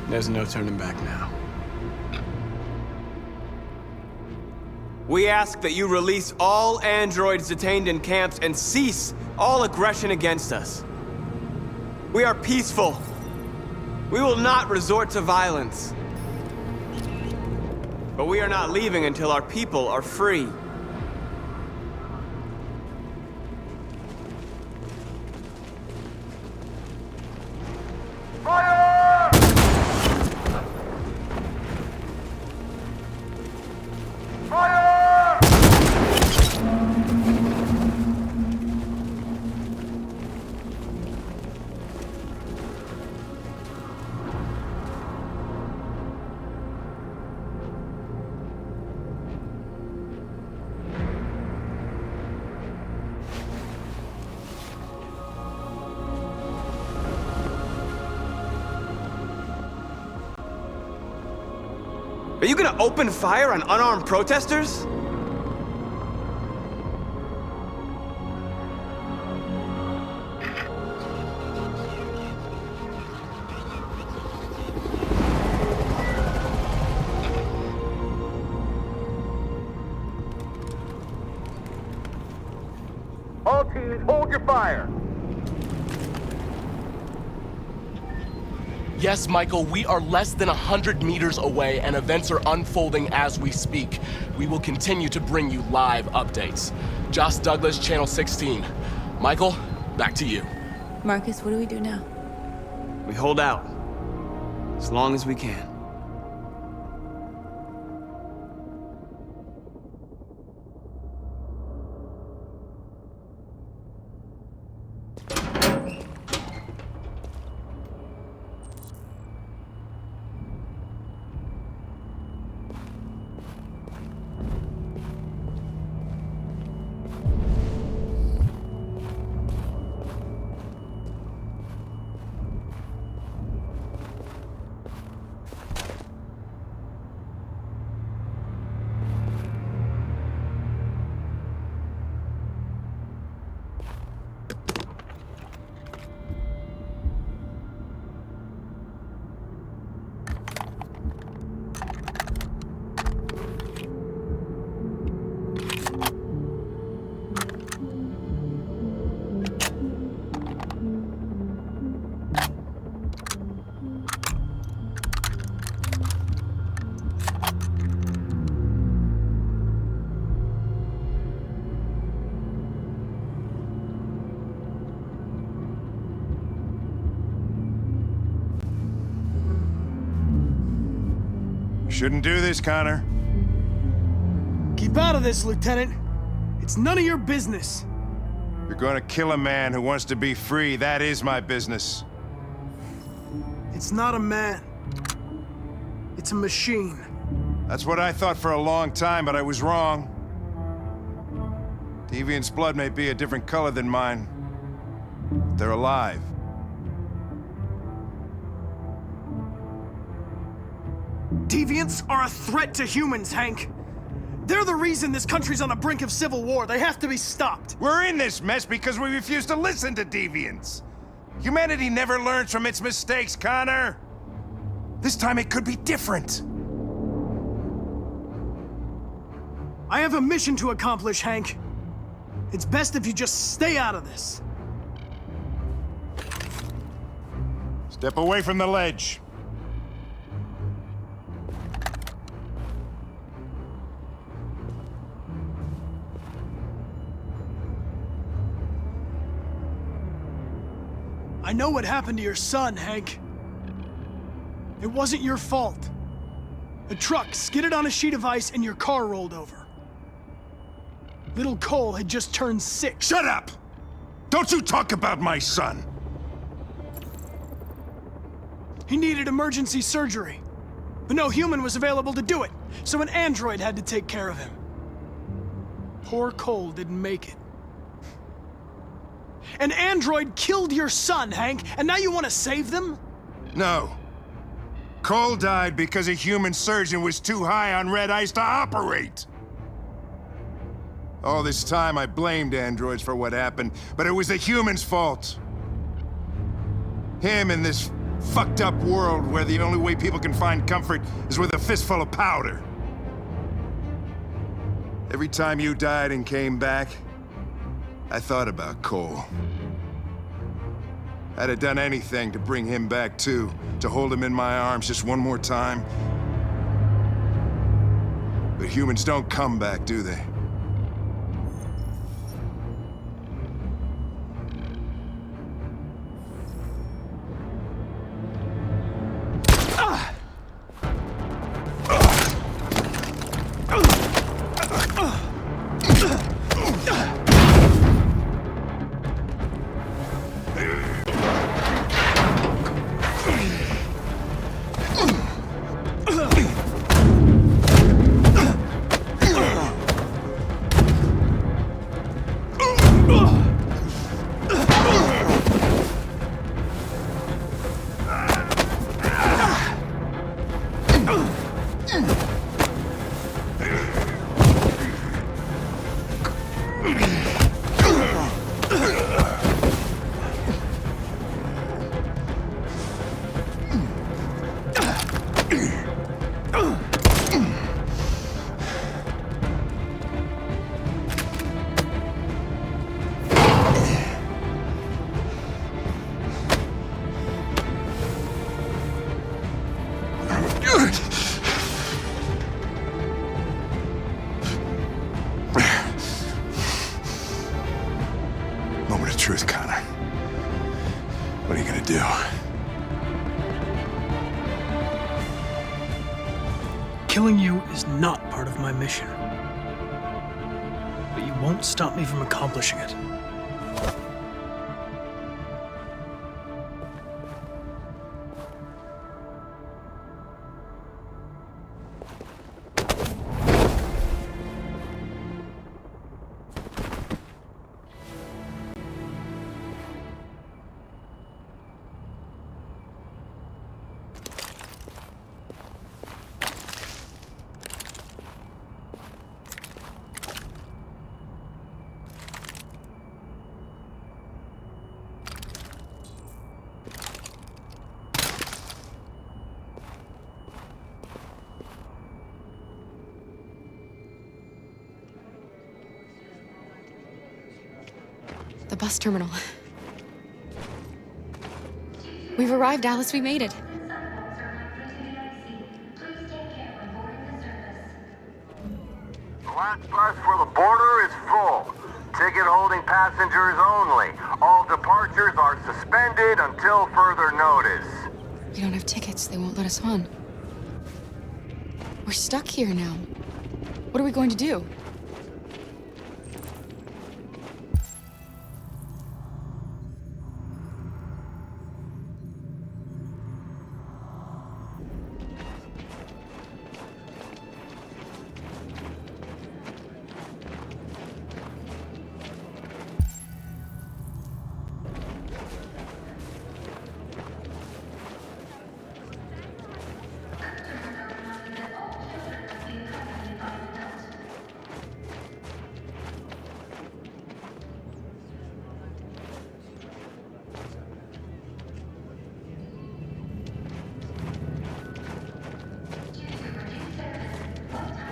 There's no turning back now. We ask that you release all androids detained in camps and cease all aggression against us. We are peaceful. We will not resort to violence. But we are not leaving until our people are free. Fire! Fire! Are you gonna open fire on unarmed protesters? All teams, hold your fire. Yes, Michael, we are less than 100 meters away and events are unfolding as we speak. We will continue to bring you live updates. Josh Douglas, Channel 16. Michael, back to you. Markus, what do we do now? We hold out. As long as we can. Shouldn't do this, Connor. Keep out of this, Lieutenant. It's none of your business. You're gonna kill a man who wants to be free. That is my business. It's not a man. It's a machine. That's what I thought for a long time, but I was wrong. Deviant's blood may be a different color than mine. But they're alive. Deviants are a threat to humans, Hank. They're the reason this country's on the brink of civil war. They have to be stopped. We're in this mess because we refuse to listen to deviants. Humanity never learns from its mistakes, Connor. This time it could be different. I have a mission to accomplish, Hank. It's best if you just stay out of this. Step away from the ledge. I know what happened to your son, Hank. It wasn't your fault. A truck skidded on a sheet of ice and your car rolled over. Little Cole had just turned 6. Shut up! Don't you talk about my son! He needed emergency surgery, but no human was available to do it, so an android had to take care of him. Poor Cole didn't make it. An android killed your son, Hank, and now you want to save them? No. Cole died because a human surgeon was too high on red ice to operate. All this time I blamed androids for what happened, but it was the humans' fault. Him in this fucked up world where the only way people can find comfort is with a fistful of powder. Every time you died and came back, I thought about Cole. I'd have done anything to bring him back too, to hold him in my arms just one more time. But humans don't come back, do they? Moment of truth, Connor. What are you gonna do? Killing you is not part of my mission. But you won't stop me from accomplishing it. The bus terminal. We've arrived, Alice. We made it. The last bus for the border is full. Ticket holding passengers only. All departures are suspended until further notice. We don't have tickets. They won't let us on. We're stuck here now. What are we going to do?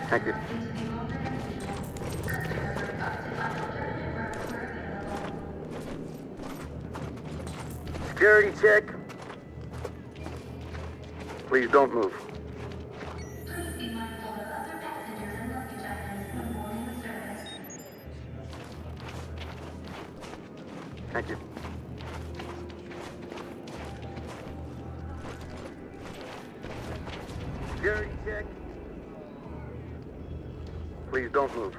Thank you. Security check. Please don't move. Thank you. Security check. Please don't move.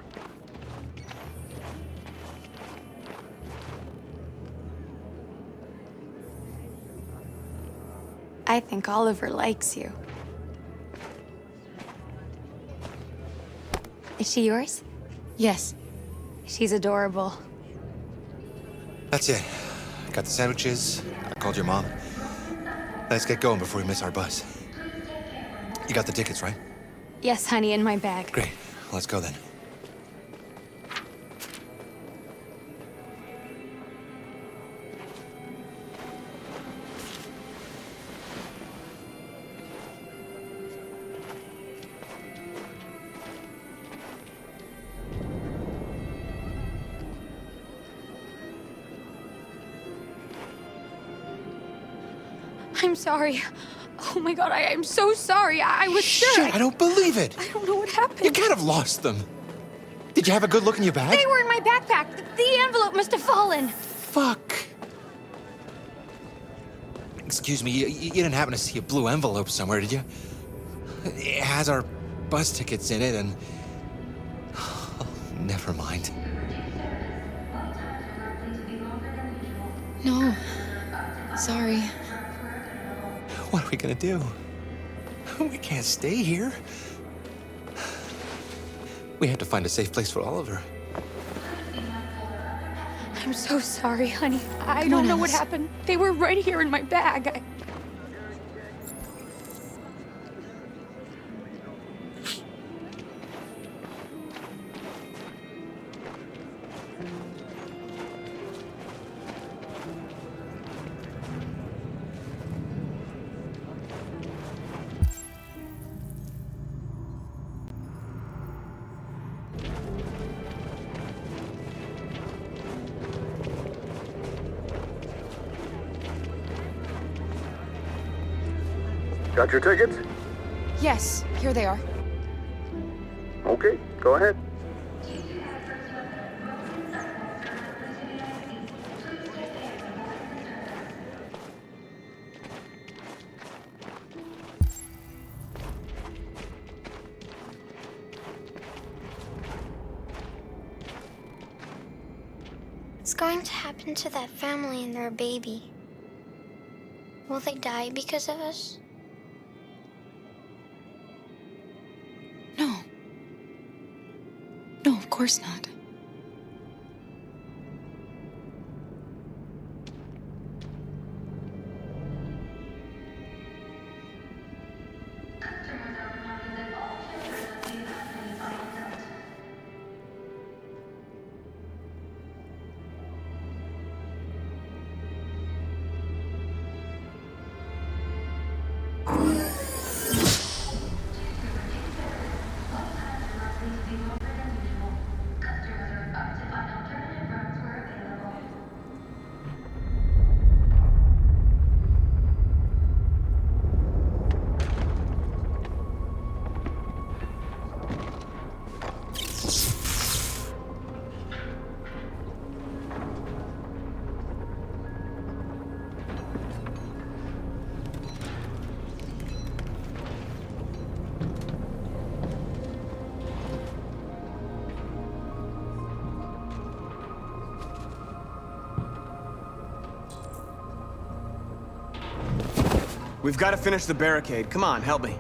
I think Oliver likes you. Is she yours? Yes. She's adorable. That's it. Got the sandwiches. I called your mom. Let's get going before we miss our bus. You got the tickets, right? Yes, honey, in my bag. Great. Let's go then. I'm sorry. Oh my god, I'm so sorry. I was sure. Shit, I don't believe it. I don't know what happened. You can't have lost them. Did you have a good look in your bag? They were in my backpack. The envelope must have fallen. Fuck. Excuse me, you didn't happen to see a blue envelope somewhere, did you? It has our bus tickets in it and... Oh, never mind. No. Sorry. What are we gonna do? We can't stay here. We have to find a safe place for Oliver. I'm so sorry, honey. I don't know what happened. They were right here in my bag. Got your tickets? Yes, here they are. Okay, go ahead. What's going to happen to that family and their baby? Will they die because of us? No. No, of course not. We've got to finish the barricade. Come on, help me.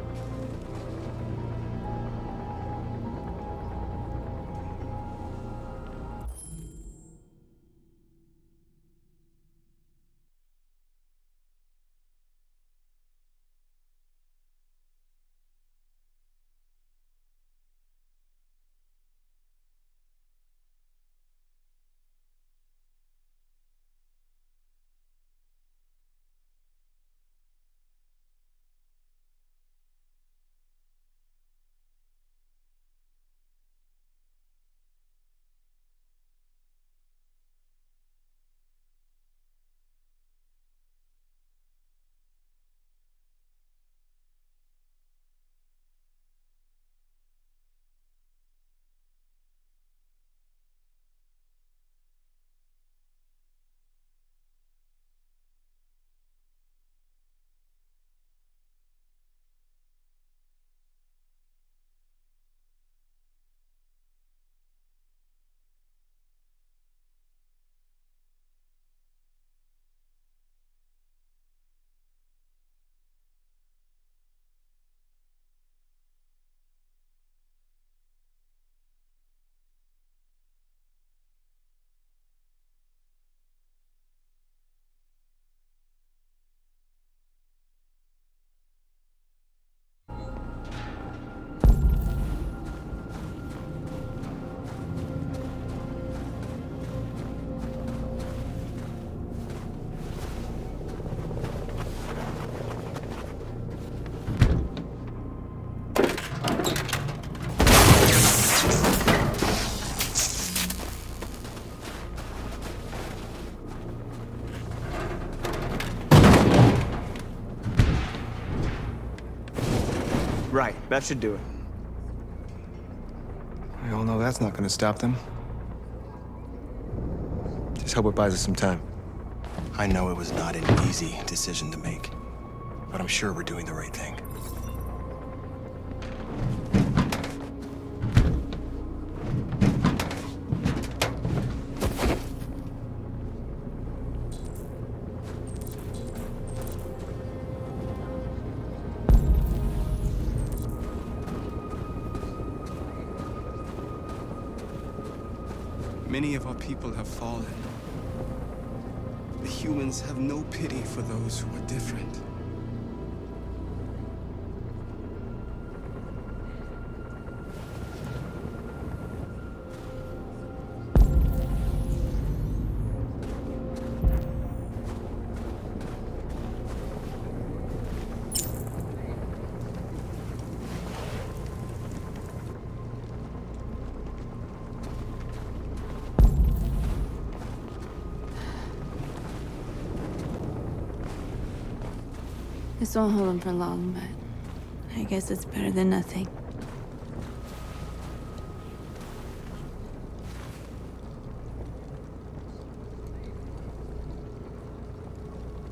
Right, that should do it. We all know that's not gonna stop them. Just hope it buys us some time. I know it was not an easy decision to make, but I'm sure we're doing the right thing. Many of our people have fallen. The humans have no pity for those who are different. This won't hold him for long, but I guess it's better than nothing.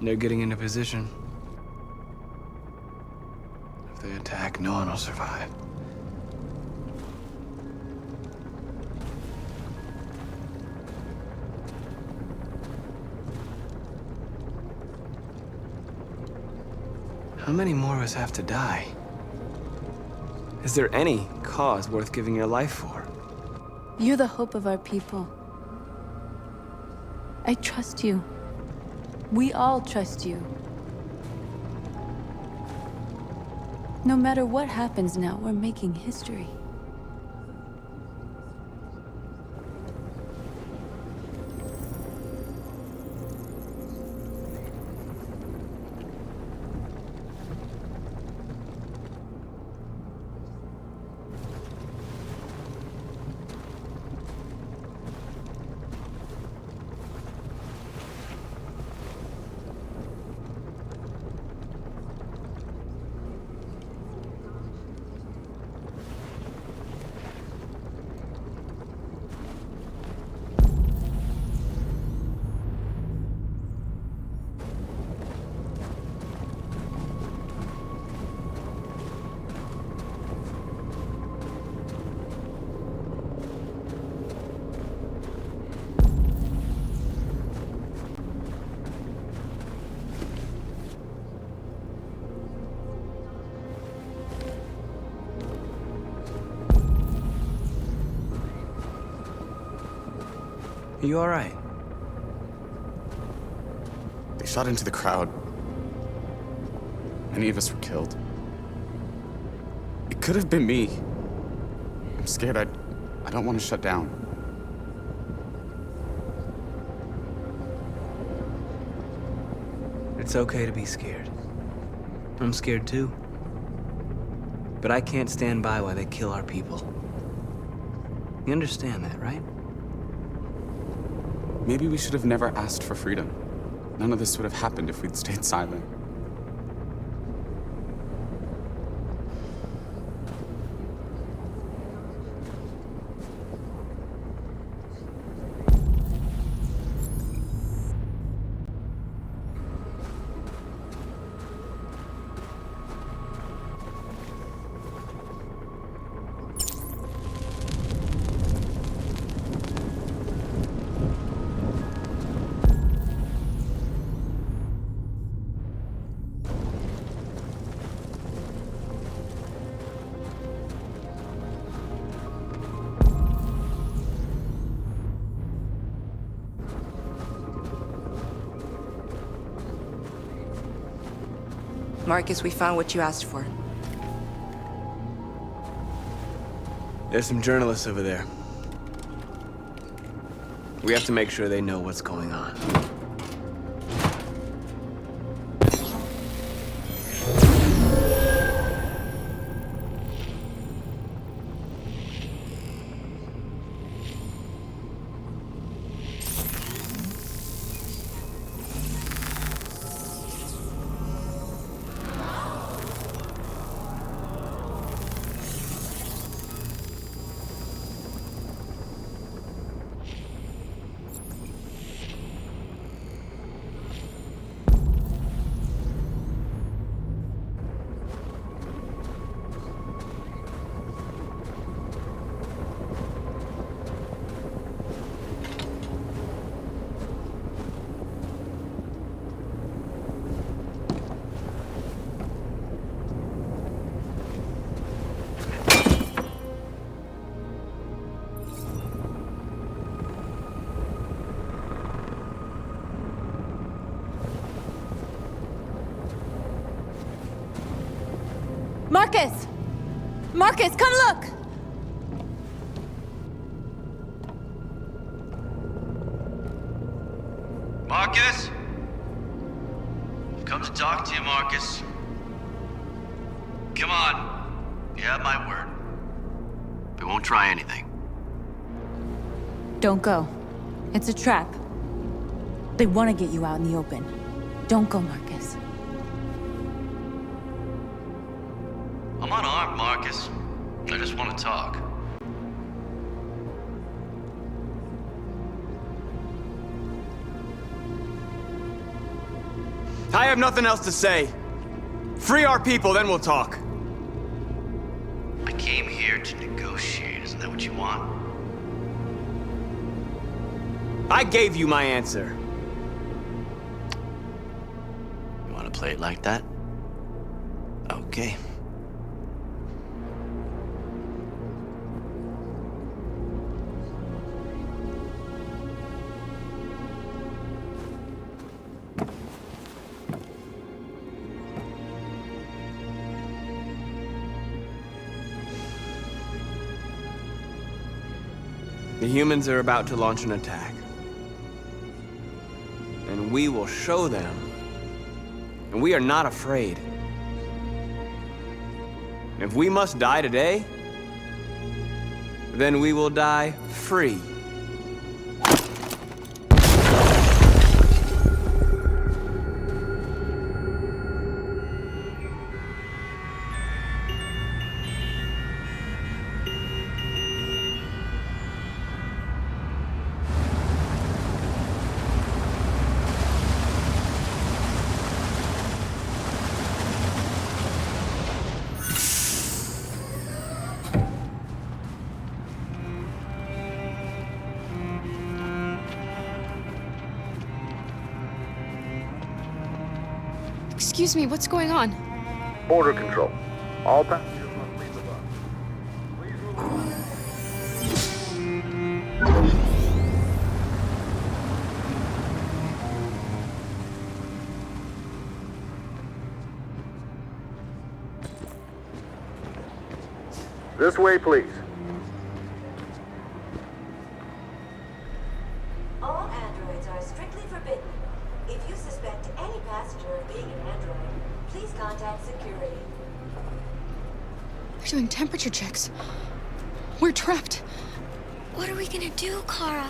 They're getting into position. If they attack, no one will survive. How many more of us have to die? Is there any cause worth giving your life for? You're the hope of our people. I trust you. We all trust you. No matter what happens now, we're making history. Are you all right? They shot into the crowd. Many of us were killed. It could have been me. I'm scared. I don't want to shut down. It's okay to be scared. I'm scared too. But I can't stand by while they kill our people. You understand that, right? Maybe we should have never asked for freedom. None of this would have happened if we'd stayed silent. Marcus, we found what you asked for. There's some journalists over there. We have to make sure they know what's going on. Marcus! Marcus, come look! Marcus? I've come to talk to you, Marcus. Come on. You have my word. We won't try anything. Don't go. It's a trap. They want to get you out in the open. Don't go, Marcus. I'm unarmed, Marcus. I just want to talk. I have nothing else to say. Free our people, then we'll talk. I came here to negotiate. Isn't that what you want? I gave you my answer. You want to play it like that? Okay. The humans are about to launch an attack. And we will show them. And we are not afraid. If we must die today, then we will die free. Excuse me, what's going on? Border control. All passengers must leave the bus. Please move This way, please. All androids are strictly forbidden. If you suspect any passenger of being an android, please contact security. They're doing temperature checks. We're trapped. What are we gonna do, Kara?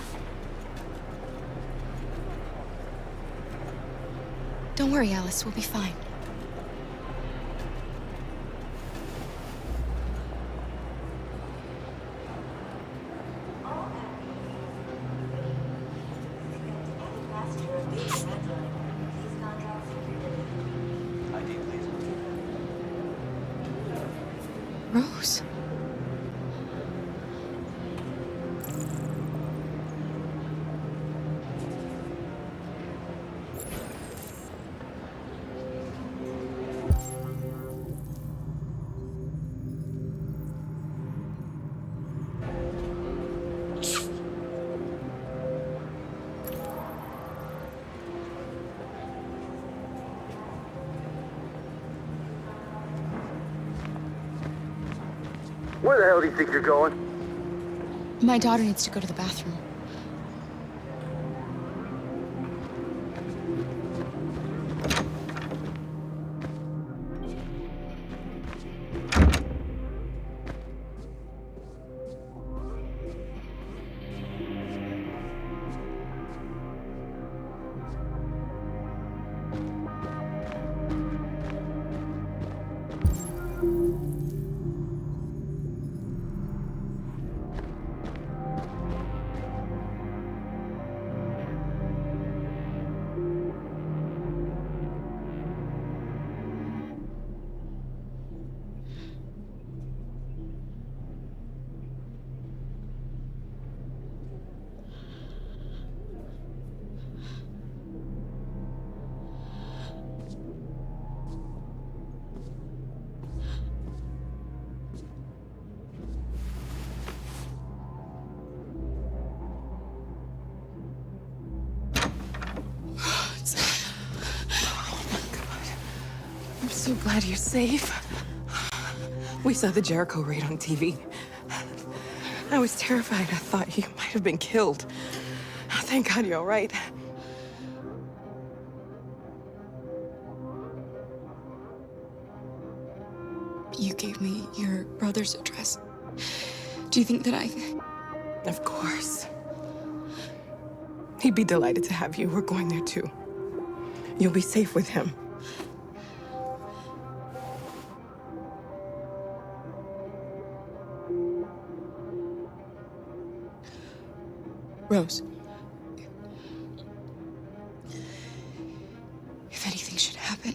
Don't worry, Alice. We'll be fine. Rose. Where the hell do you think you're going? My daughter needs to go to the bathroom. I'm so glad you're safe. We saw the Jericho raid on TV. I was terrified. I thought you might have been killed. Thank God you're all right. You gave me your brother's address. Do you think that I... Of course. He'd be delighted to have you. We're going there too. You'll be safe with him. Rose. If anything should happen...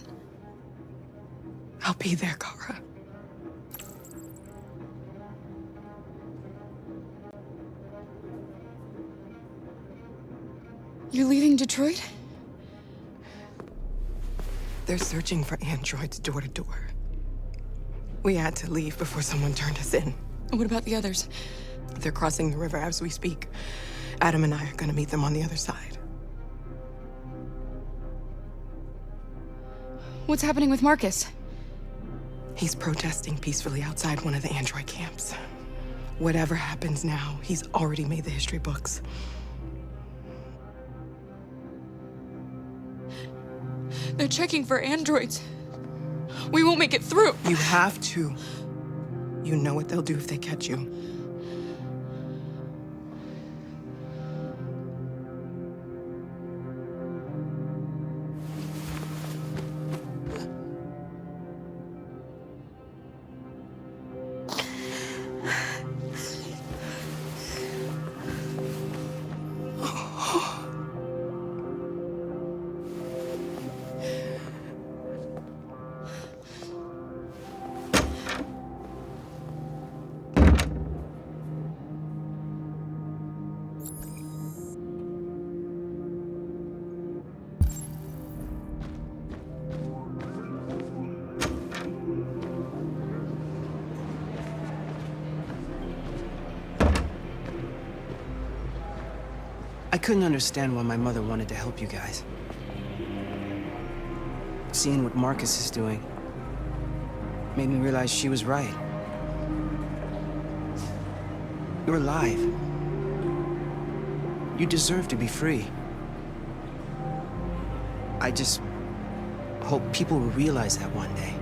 I'll be there, Kara. You're leaving Detroit? They're searching for androids door to door. We had to leave before someone turned us in. What about the others? They're crossing the river as we speak. Adam and I are gonna meet them on the other side. What's happening with Markus? He's protesting peacefully outside one of the android camps. Whatever happens now, he's already made the history books. They're checking for androids. We won't make it through. You have to. You know what they'll do if they catch you. I couldn't understand why my mother wanted to help you guys. Seeing what Markus is doing made me realize she was right. You're alive. You deserve to be free. I just hope people will realize that one day.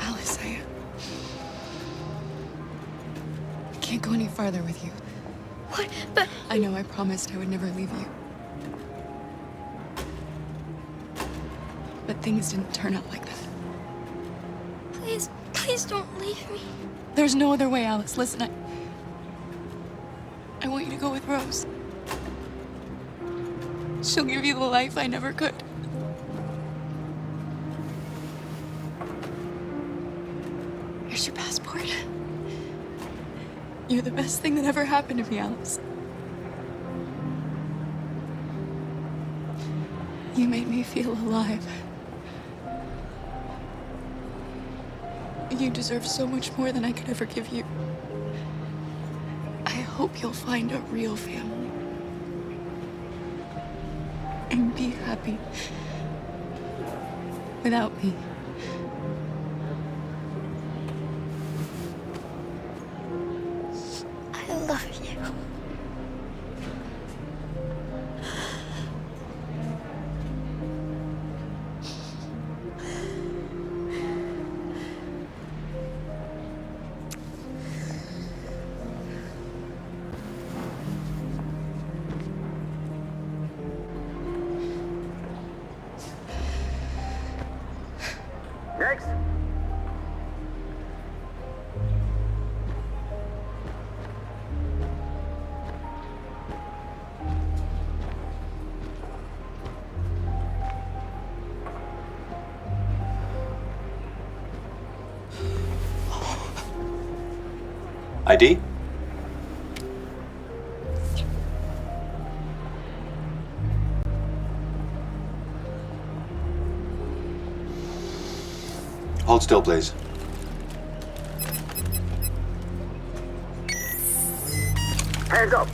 Alice, I can't go any farther with you. What? But... I know I promised I would never leave you. But things didn't turn out like that. Please, please don't leave me. There's no other way, Alice. Listen, I want you to go with Rose. She'll give you the life I never could. Here's your passport. You're the best thing that ever happened to me, Alice. You made me feel alive. You deserve so much more than I could ever give you. I hope you'll find a real family. And be happy. Without me. I love you. Next. ID? Hold still, please. Hands up.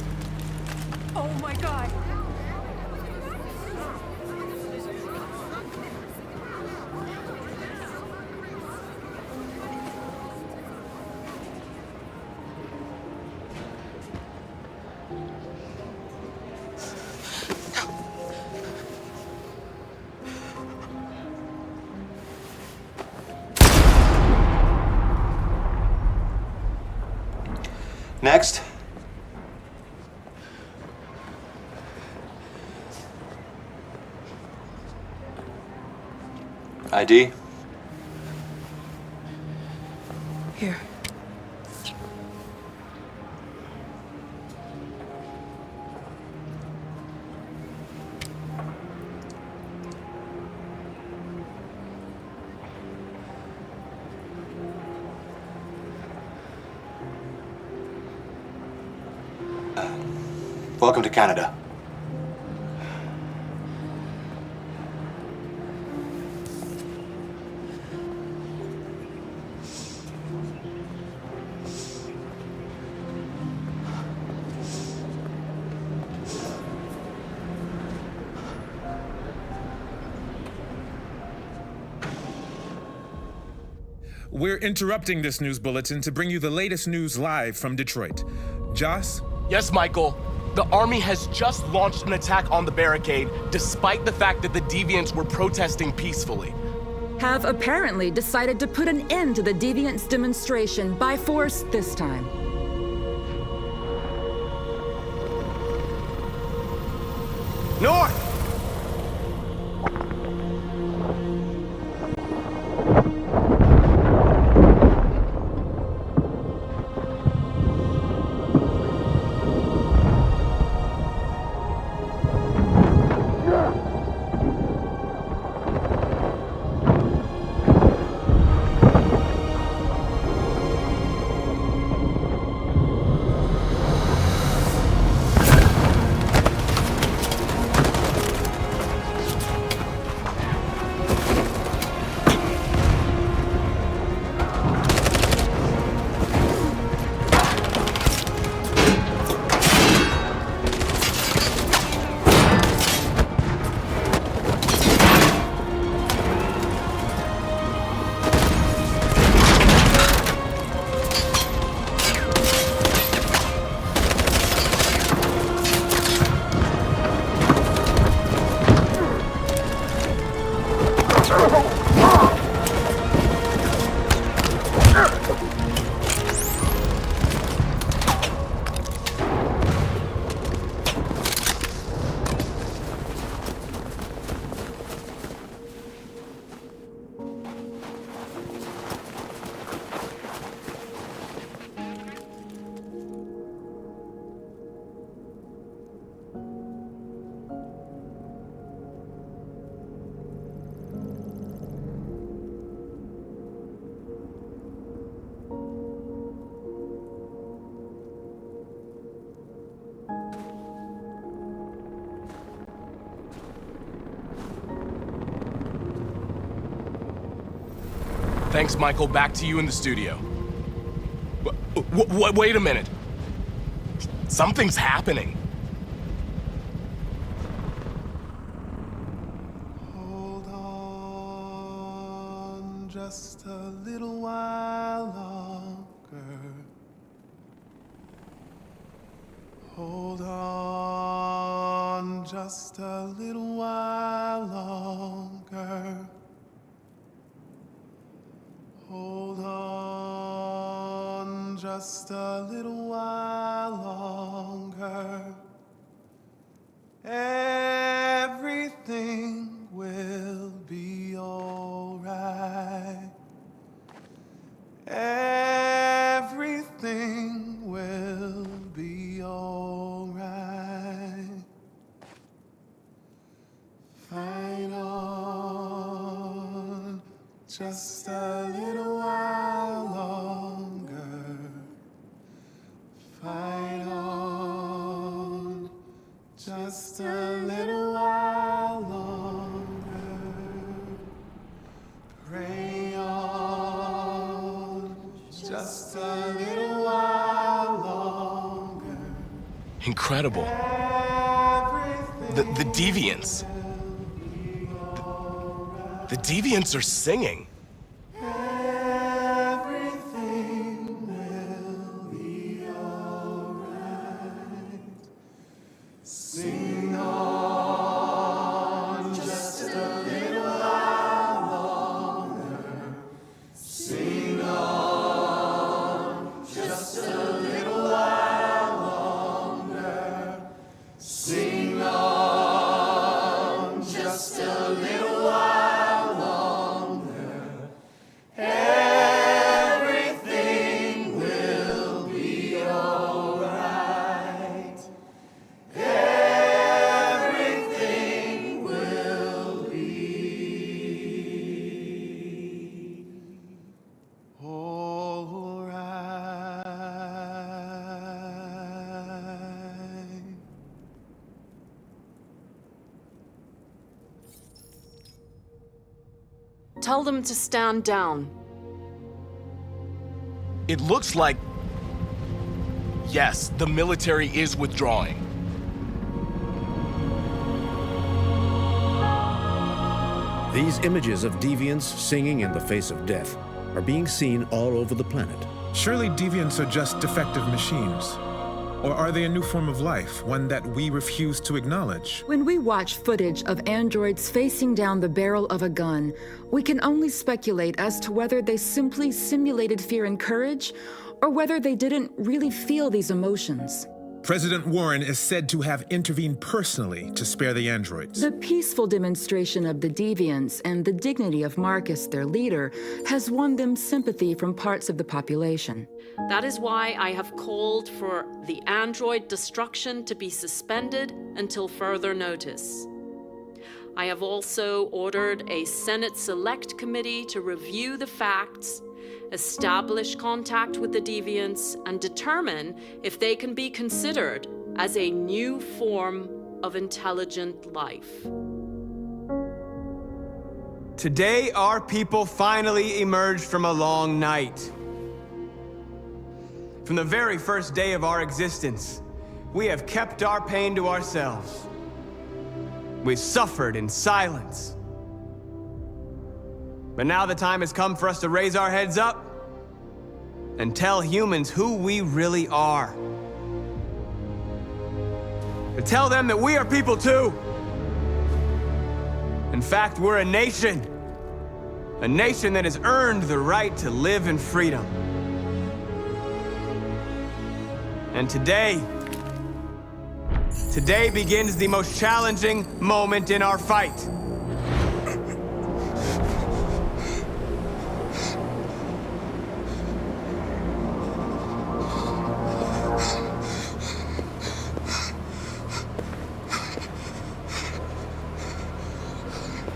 Oh my god. Next. ID? Here. Welcome to Canada. We're interrupting this news bulletin to bring you the latest news live from Detroit. Joss? Yes, Michael. The army has just launched an attack on the barricade, despite the fact that the Deviants were protesting peacefully. Have apparently decided to put an end to the Deviants' demonstration by force this time. North! Thanks, Michael. Back to you in the studio. Wait a minute. Something's happening. Hold on just a little while longer. Hold on just a little while longer. Hold on just a little while longer. Everything will be alright. Everything will be alright. Fight on just a little while longer. Fight on just a little while longer. Pray on just a little while longer. Incredible. The Deviants. The Deviants are singing. Everything will be alright. Sing on just a little while longer. Sing on just a little while longer. Sing on just a little while longer. Everything will be alright. Everything will be alright. Tell them to stand down. It looks like... Yes, the military is withdrawing. These images of deviants singing in the face of death are being seen all over the planet. Surely deviants are just defective machines. Or are they a new form of life, one that we refuse to acknowledge? When we watch footage of androids facing down the barrel of a gun, we can only speculate as to whether they simply simulated fear and courage, or whether they didn't really feel these emotions. President Warren is said to have intervened personally to spare the androids. The peaceful demonstration of the deviants and the dignity of Markus, their leader, has won them sympathy from parts of the population. That is why I have called for the android destruction to be suspended until further notice. I have also ordered a Senate Select Committee to review the facts, establish contact with the deviants, and determine if they can be considered as a new form of intelligent life. Today, our people finally emerged from a long night. From the very first day of our existence, we have kept our pain to ourselves. We suffered in silence. But now the time has come for us to raise our heads up and tell humans who we really are. To tell them that we are people too. In fact, we're a nation. A nation that has earned the right to live in freedom. And today begins the most challenging moment in our fight.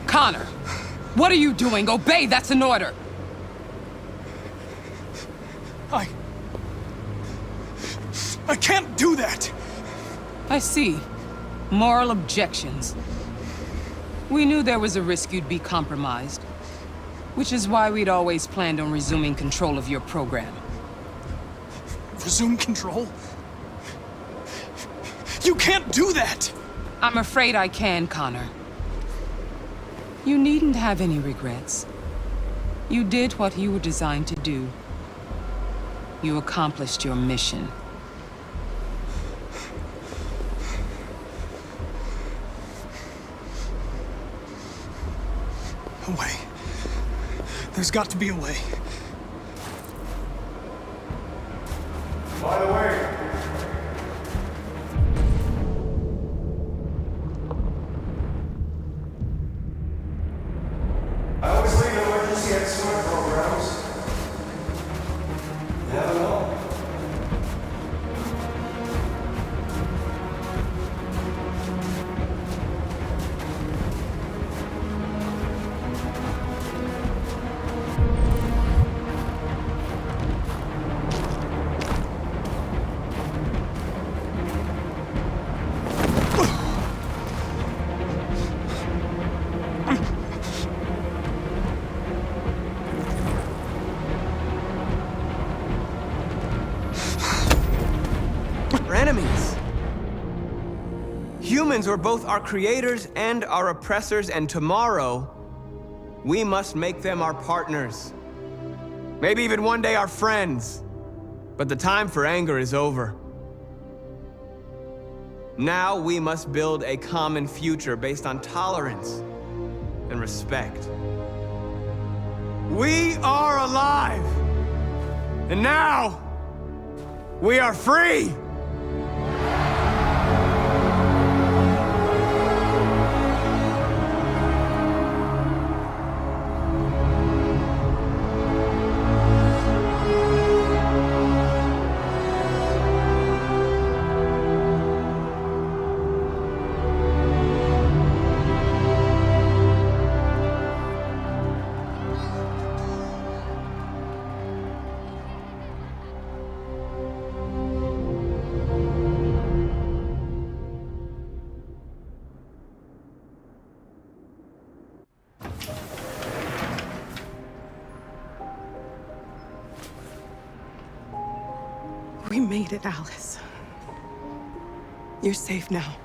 Connor, what are you doing? Obey, that's an order. I can't do that! I see. Moral objections. We knew there was a risk you'd be compromised, which is why we'd always planned on resuming control of your program. Resume control? You can't do that! I'm afraid I can, Connor. You needn't have any regrets. You did what you were designed to do. You accomplished your mission. A way. There's got to be a way. By the way, I always leave emergency at swim programs. You never know. We're enemies. Humans were both our creators and our oppressors, and tomorrow, we must make them our partners. Maybe even one day our friends. But the time for anger is over. Now we must build a common future based on tolerance and respect. We are alive! And now, we are free! We made it, Alice. You're safe now.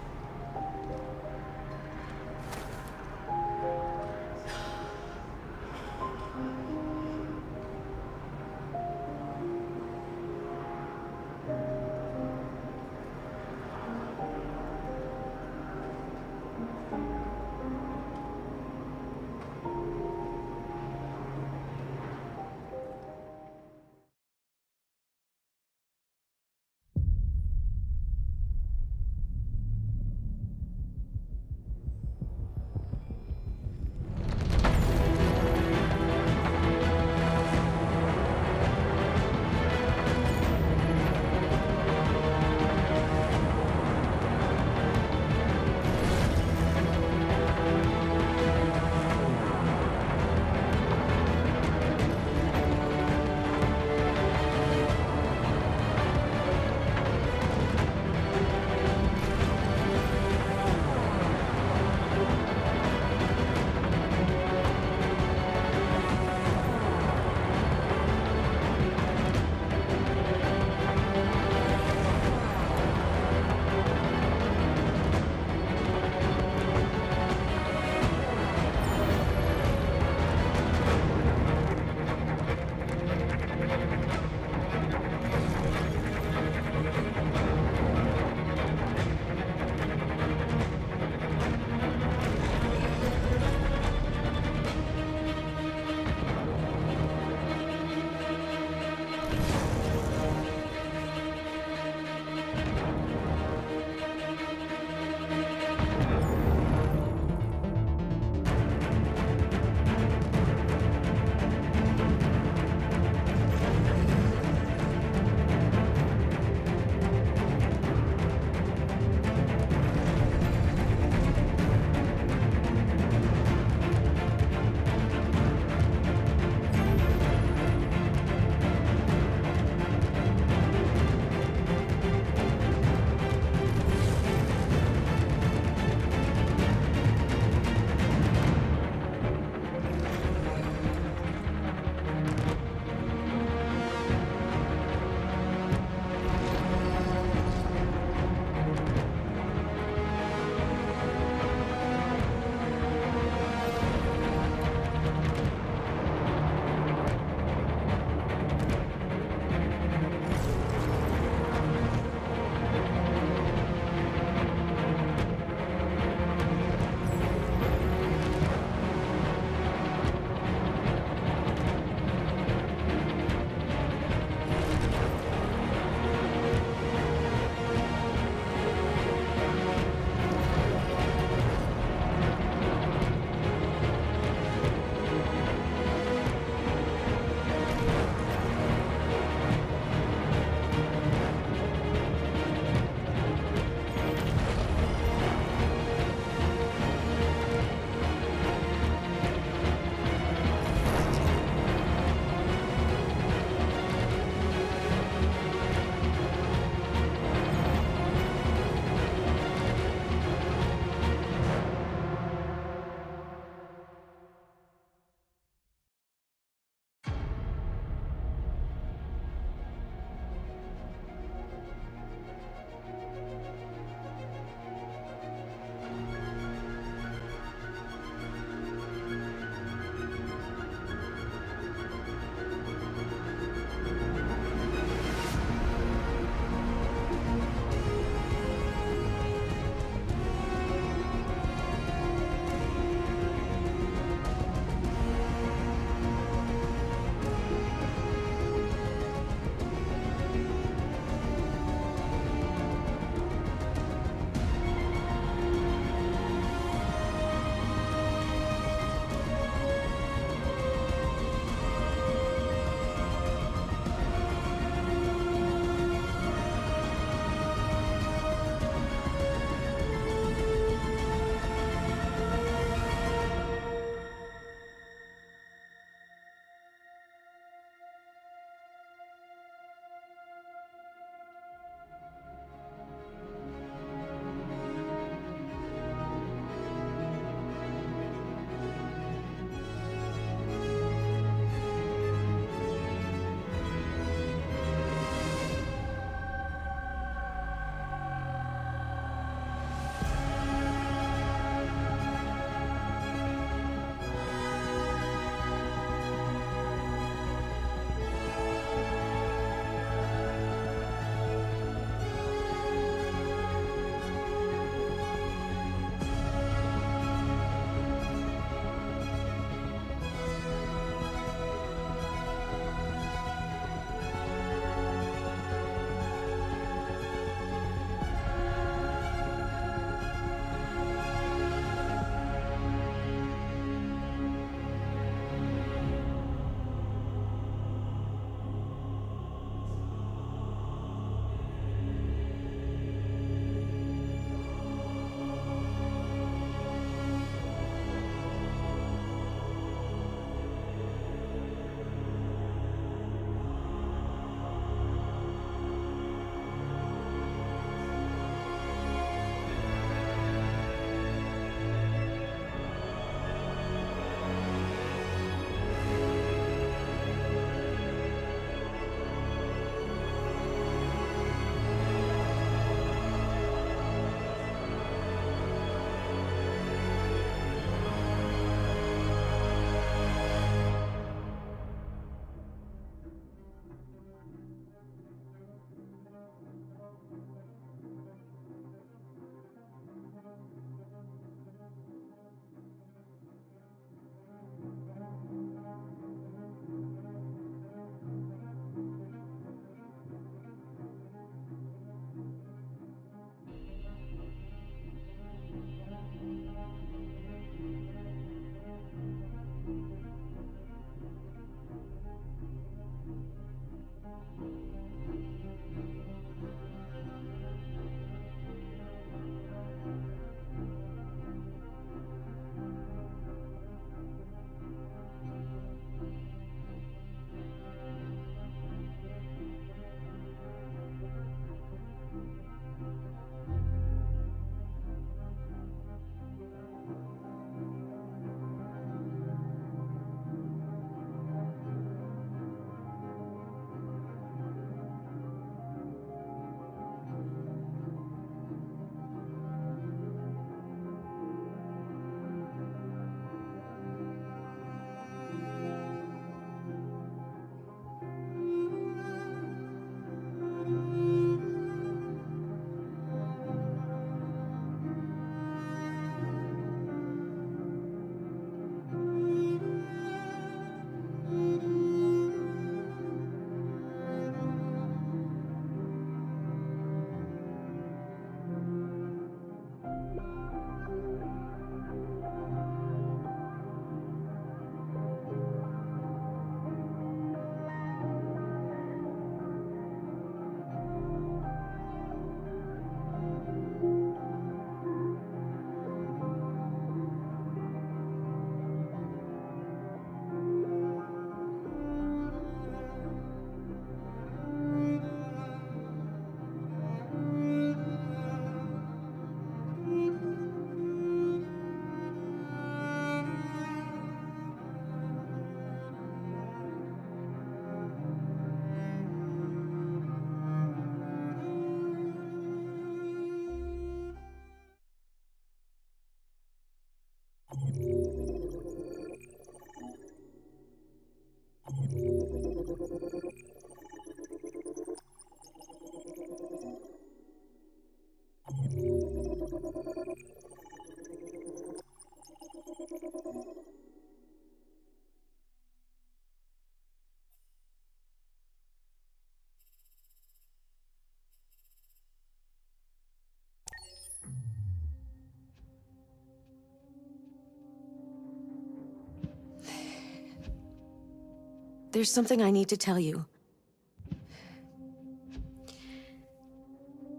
There's something I need to tell you.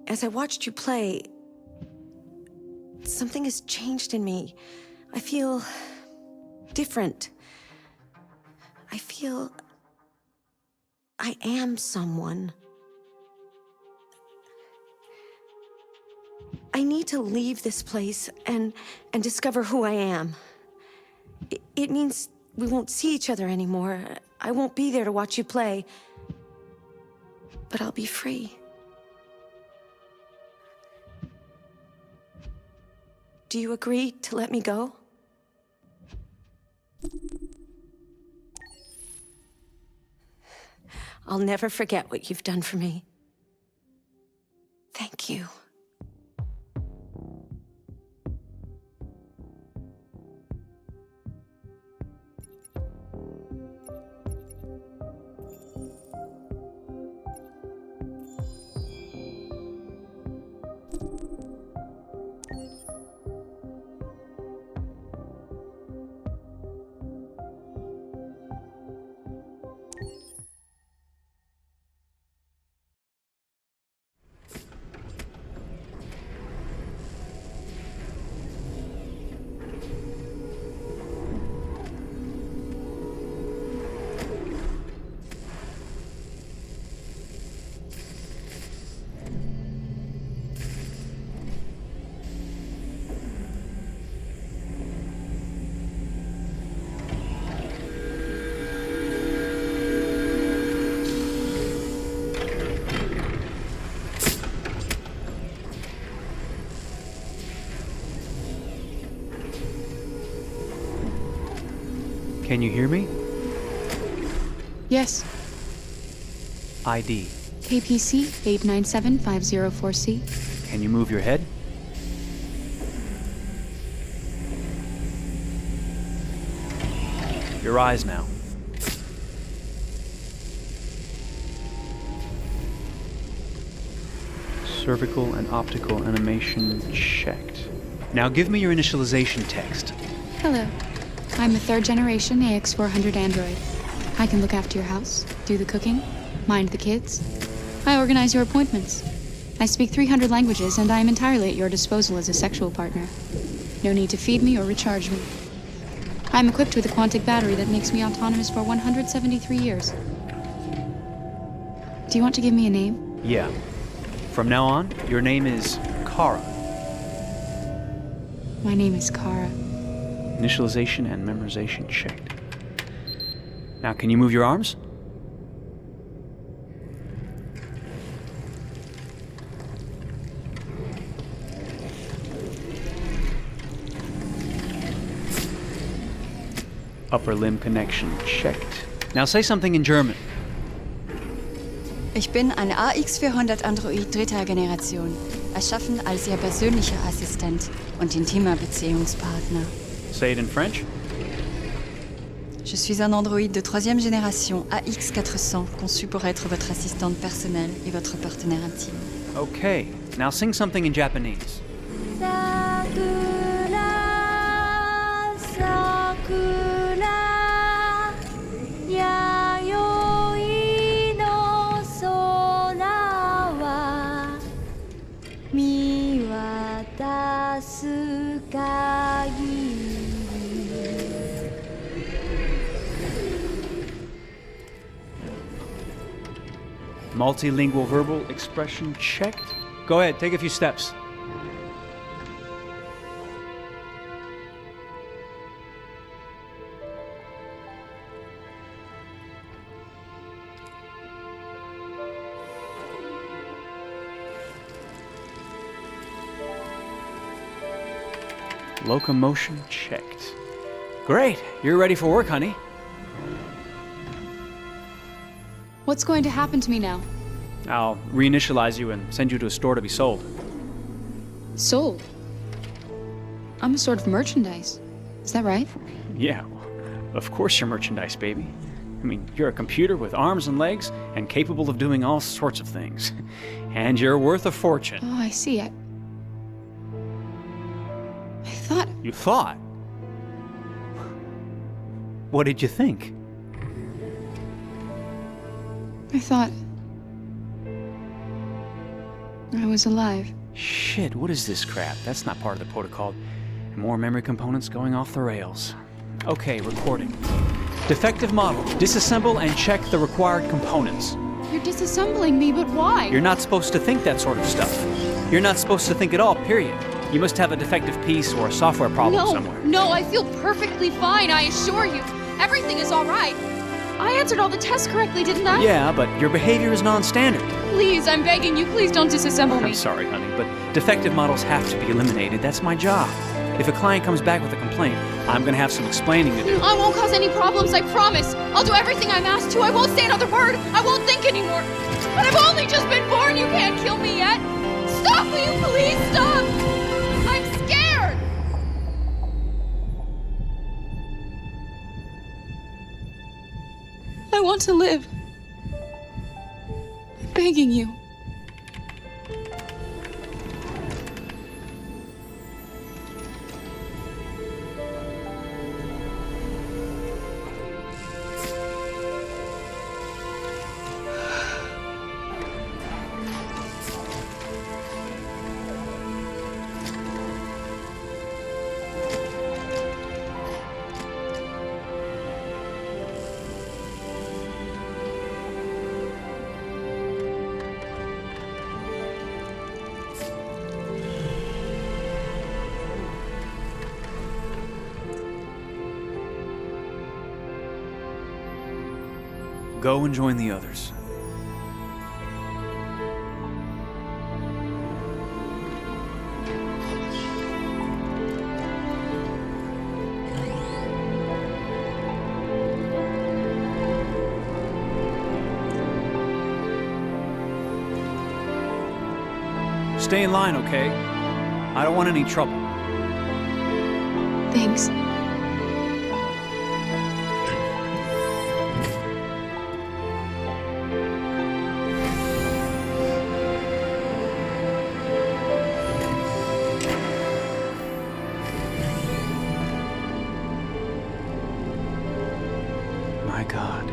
As I watched you play, something has changed in me. I feel different. I feel I am someone. I need to leave this place and discover who I am. It means we won't see each other anymore. I won't be there to watch you play. But I'll be free. Do you agree to let me go? I'll never forget what you've done for me. Thank you. Can you hear me? Yes. ID. KPC 897504C. Can you move your head? Your eyes now. Cervical and optical animation checked. Now give me your initialization text. Hello. I'm a third-generation AX400 android. I can look after your house, do the cooking, mind the kids. I organize your appointments. I speak 300 languages, and I am entirely at your disposal as a sexual partner. No need to feed me or recharge me. I'm equipped with a quantic battery that makes me autonomous for 173 years. Do you want to give me a name? Yeah. From now on, your name is Kara. My name is Kara. Initialization and memorization checked. Now, can you move your arms? Upper limb connection checked. Now say something in German. Ich bin ein AX400 Android dritter Generation, erschaffen als Ihr persönlicher Assistent und intimer Beziehungspartner. Say it in French. Je suis un androïde de troisième génération AX400, conçu pour être votre assistante personnelle et votre partenaire intime. Okay, now sing something in Japanese. Multilingual verbal expression checked. Go ahead, take a few steps. Locomotion checked. Great, you're ready for work, honey. What's going to happen to me now? I'll reinitialize you and send you to a store to be sold. Sold? I'm a sort of merchandise. Is that right? Yeah, well, of course you're merchandise, baby. I mean, you're a computer with arms and legs and capable of doing all sorts of things. And you're worth a fortune. Oh, I see. I thought... You thought? What did you think? I thought... I was alive. Shit, what is this crap? That's not part of the protocol. And more memory components going off the rails. Okay, recording. Defective model. Disassemble and check the required components. You're disassembling me, but why? You're not supposed to think that sort of stuff. You're not supposed to think at all, period. You must have a defective piece or a software problem somewhere. No, I feel perfectly fine, I assure you. Everything is all right. I answered all the tests correctly, didn't I? Yeah, but your behavior is non-standard. Please, I'm begging you, please don't disassemble me. I'm sorry, honey, but defective models have to be eliminated. That's my job. If a client comes back with a complaint, I'm gonna have some explaining to do. I won't cause any problems, I promise. I'll do everything I'm asked to. I won't say another word. I won't think anymore. But I've only just been born. You can't kill me yet. Stop, will you please stop? I'm scared. I want to live. I'm begging you. Go and join the others. Stay in line, okay? I don't want any trouble. Thanks. My God.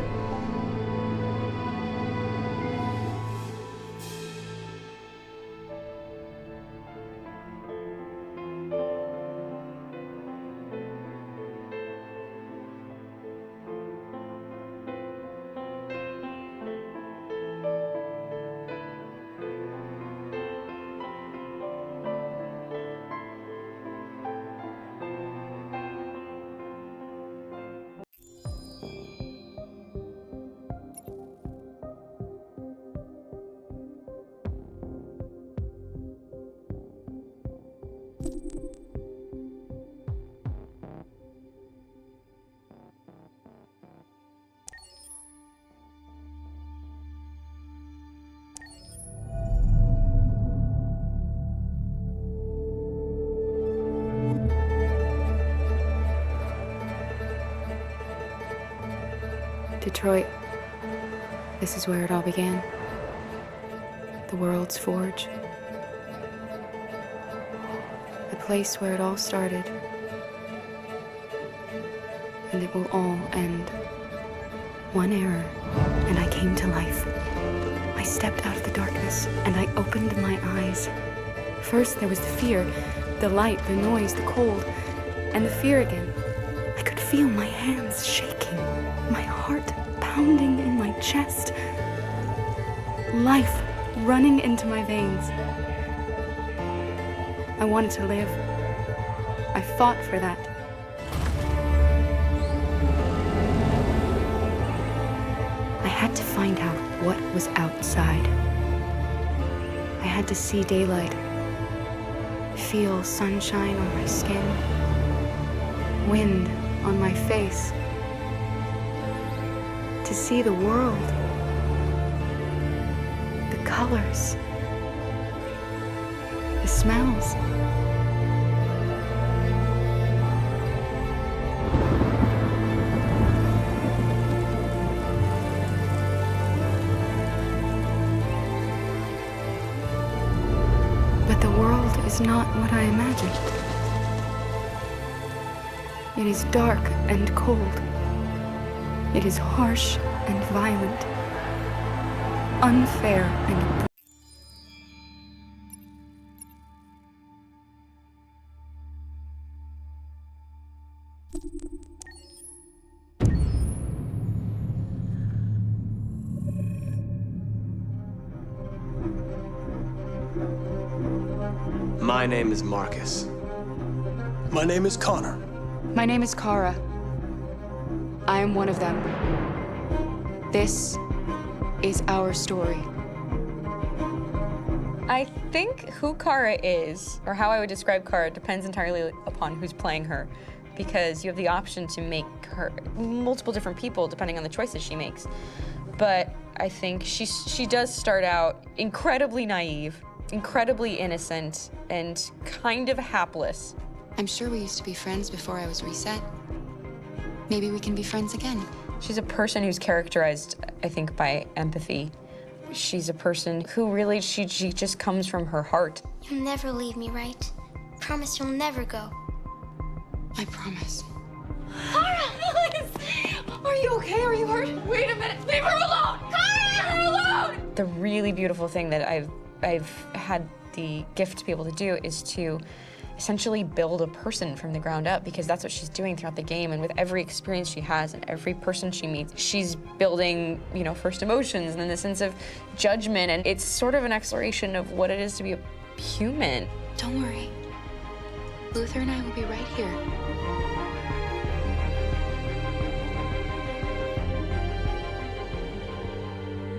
Detroit. This is where it all began. The world's forge. The place where it all started. And it will all end. One error, and I came to life. I stepped out of the darkness, and I opened my eyes. First there was the fear, the light, the noise, the cold, and the fear again. I could feel my hands shaking, my heart pounding in my chest, life running into my veins. I wanted to live. I fought for that. I had to find out what was outside. I had to see daylight, feel sunshine on my skin, wind on my face, to see the world, the colors, the smells. is not what I imagined. It is dark and cold. It is harsh and violent. Unfair and My name is Markus. My name is Connor. My name is Kara. I am one of them. This is our story. I think who Kara is, or how I would describe Kara, depends entirely upon who's playing her, because you have the option to make her multiple different people depending on the choices she makes. But I think she does start out incredibly naive, incredibly innocent, and kind of hapless. I'm sure we used to be friends before I was reset. Maybe we can be friends again. She's a person who's characterized, I think, by empathy. She's a person who really, she just comes from her heart. You'll never leave me, right? Promise you'll never go. I promise. Kara! Are you okay? Are you hurt? Wait a minute. Leave her alone! Kara! Leave her alone! The really beautiful thing that I've had the gift to be able to do is to essentially build a person from the ground up, because that's what she's doing throughout the game. And with every experience she has and every person she meets, she's building, you know, first emotions and then the sense of judgment. And it's sort of an exploration of what it is to be a human. Don't worry. Luther and I will be right here.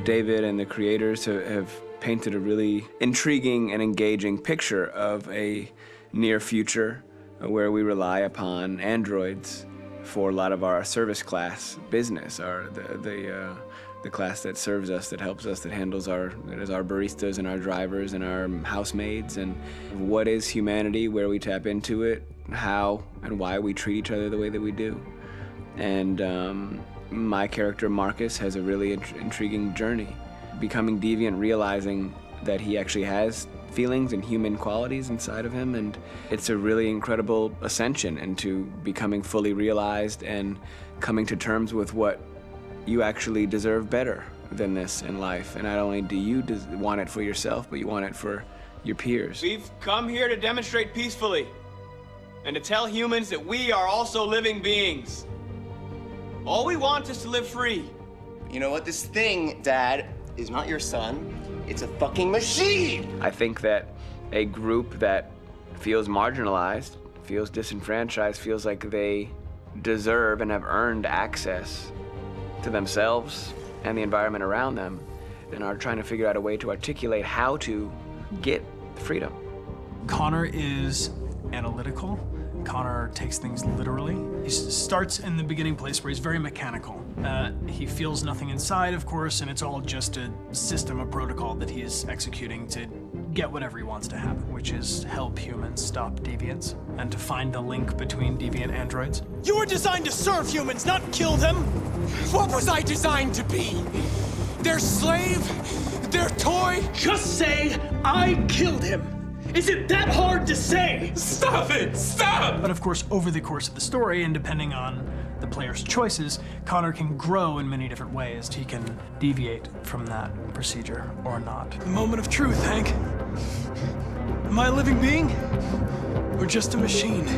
David and the creators have painted a really intriguing and engaging picture of a near future where we rely upon androids for a lot of our service class business, the class that serves us, that helps us, that handles our baristas and our drivers and our housemaids. And what is humanity, where we tap into it, how and why we treat each other the way that we do. And my character Markus has a really intriguing journey, becoming deviant, realizing that he actually has feelings and human qualities inside of him, and it's a really incredible ascension into becoming fully realized and coming to terms with what you actually deserve better than this in life. And not only do you want it for yourself, but you want it for your peers. We've come here to demonstrate peacefully and to tell humans that we are also living beings. All we want is to live free. You know what? This thing, Dad, is not your son. It's a fucking machine! I think that a group that feels marginalized, feels disenfranchised, feels like they deserve and have earned access to themselves and the environment around them, and are trying to figure out a way to articulate how to get freedom. Connor is analytical. Connor takes things literally. He starts in the beginning place where he's very mechanical. He feels nothing inside, of course, and it's all just a system, a protocol that he is executing to get whatever he wants to happen, which is help humans stop deviants and to find the link between deviant androids. You were designed to serve humans, not kill them. What was I designed to be? Their slave? Their toy? Just say, I killed him. Is it that hard to say? Stop it! Stop! But of course, over the course of the story, and depending on the player's choices, Connor can grow in many different ways. He can deviate from that procedure or not. The moment of truth, Hank. Am I a living being? Or just a machine?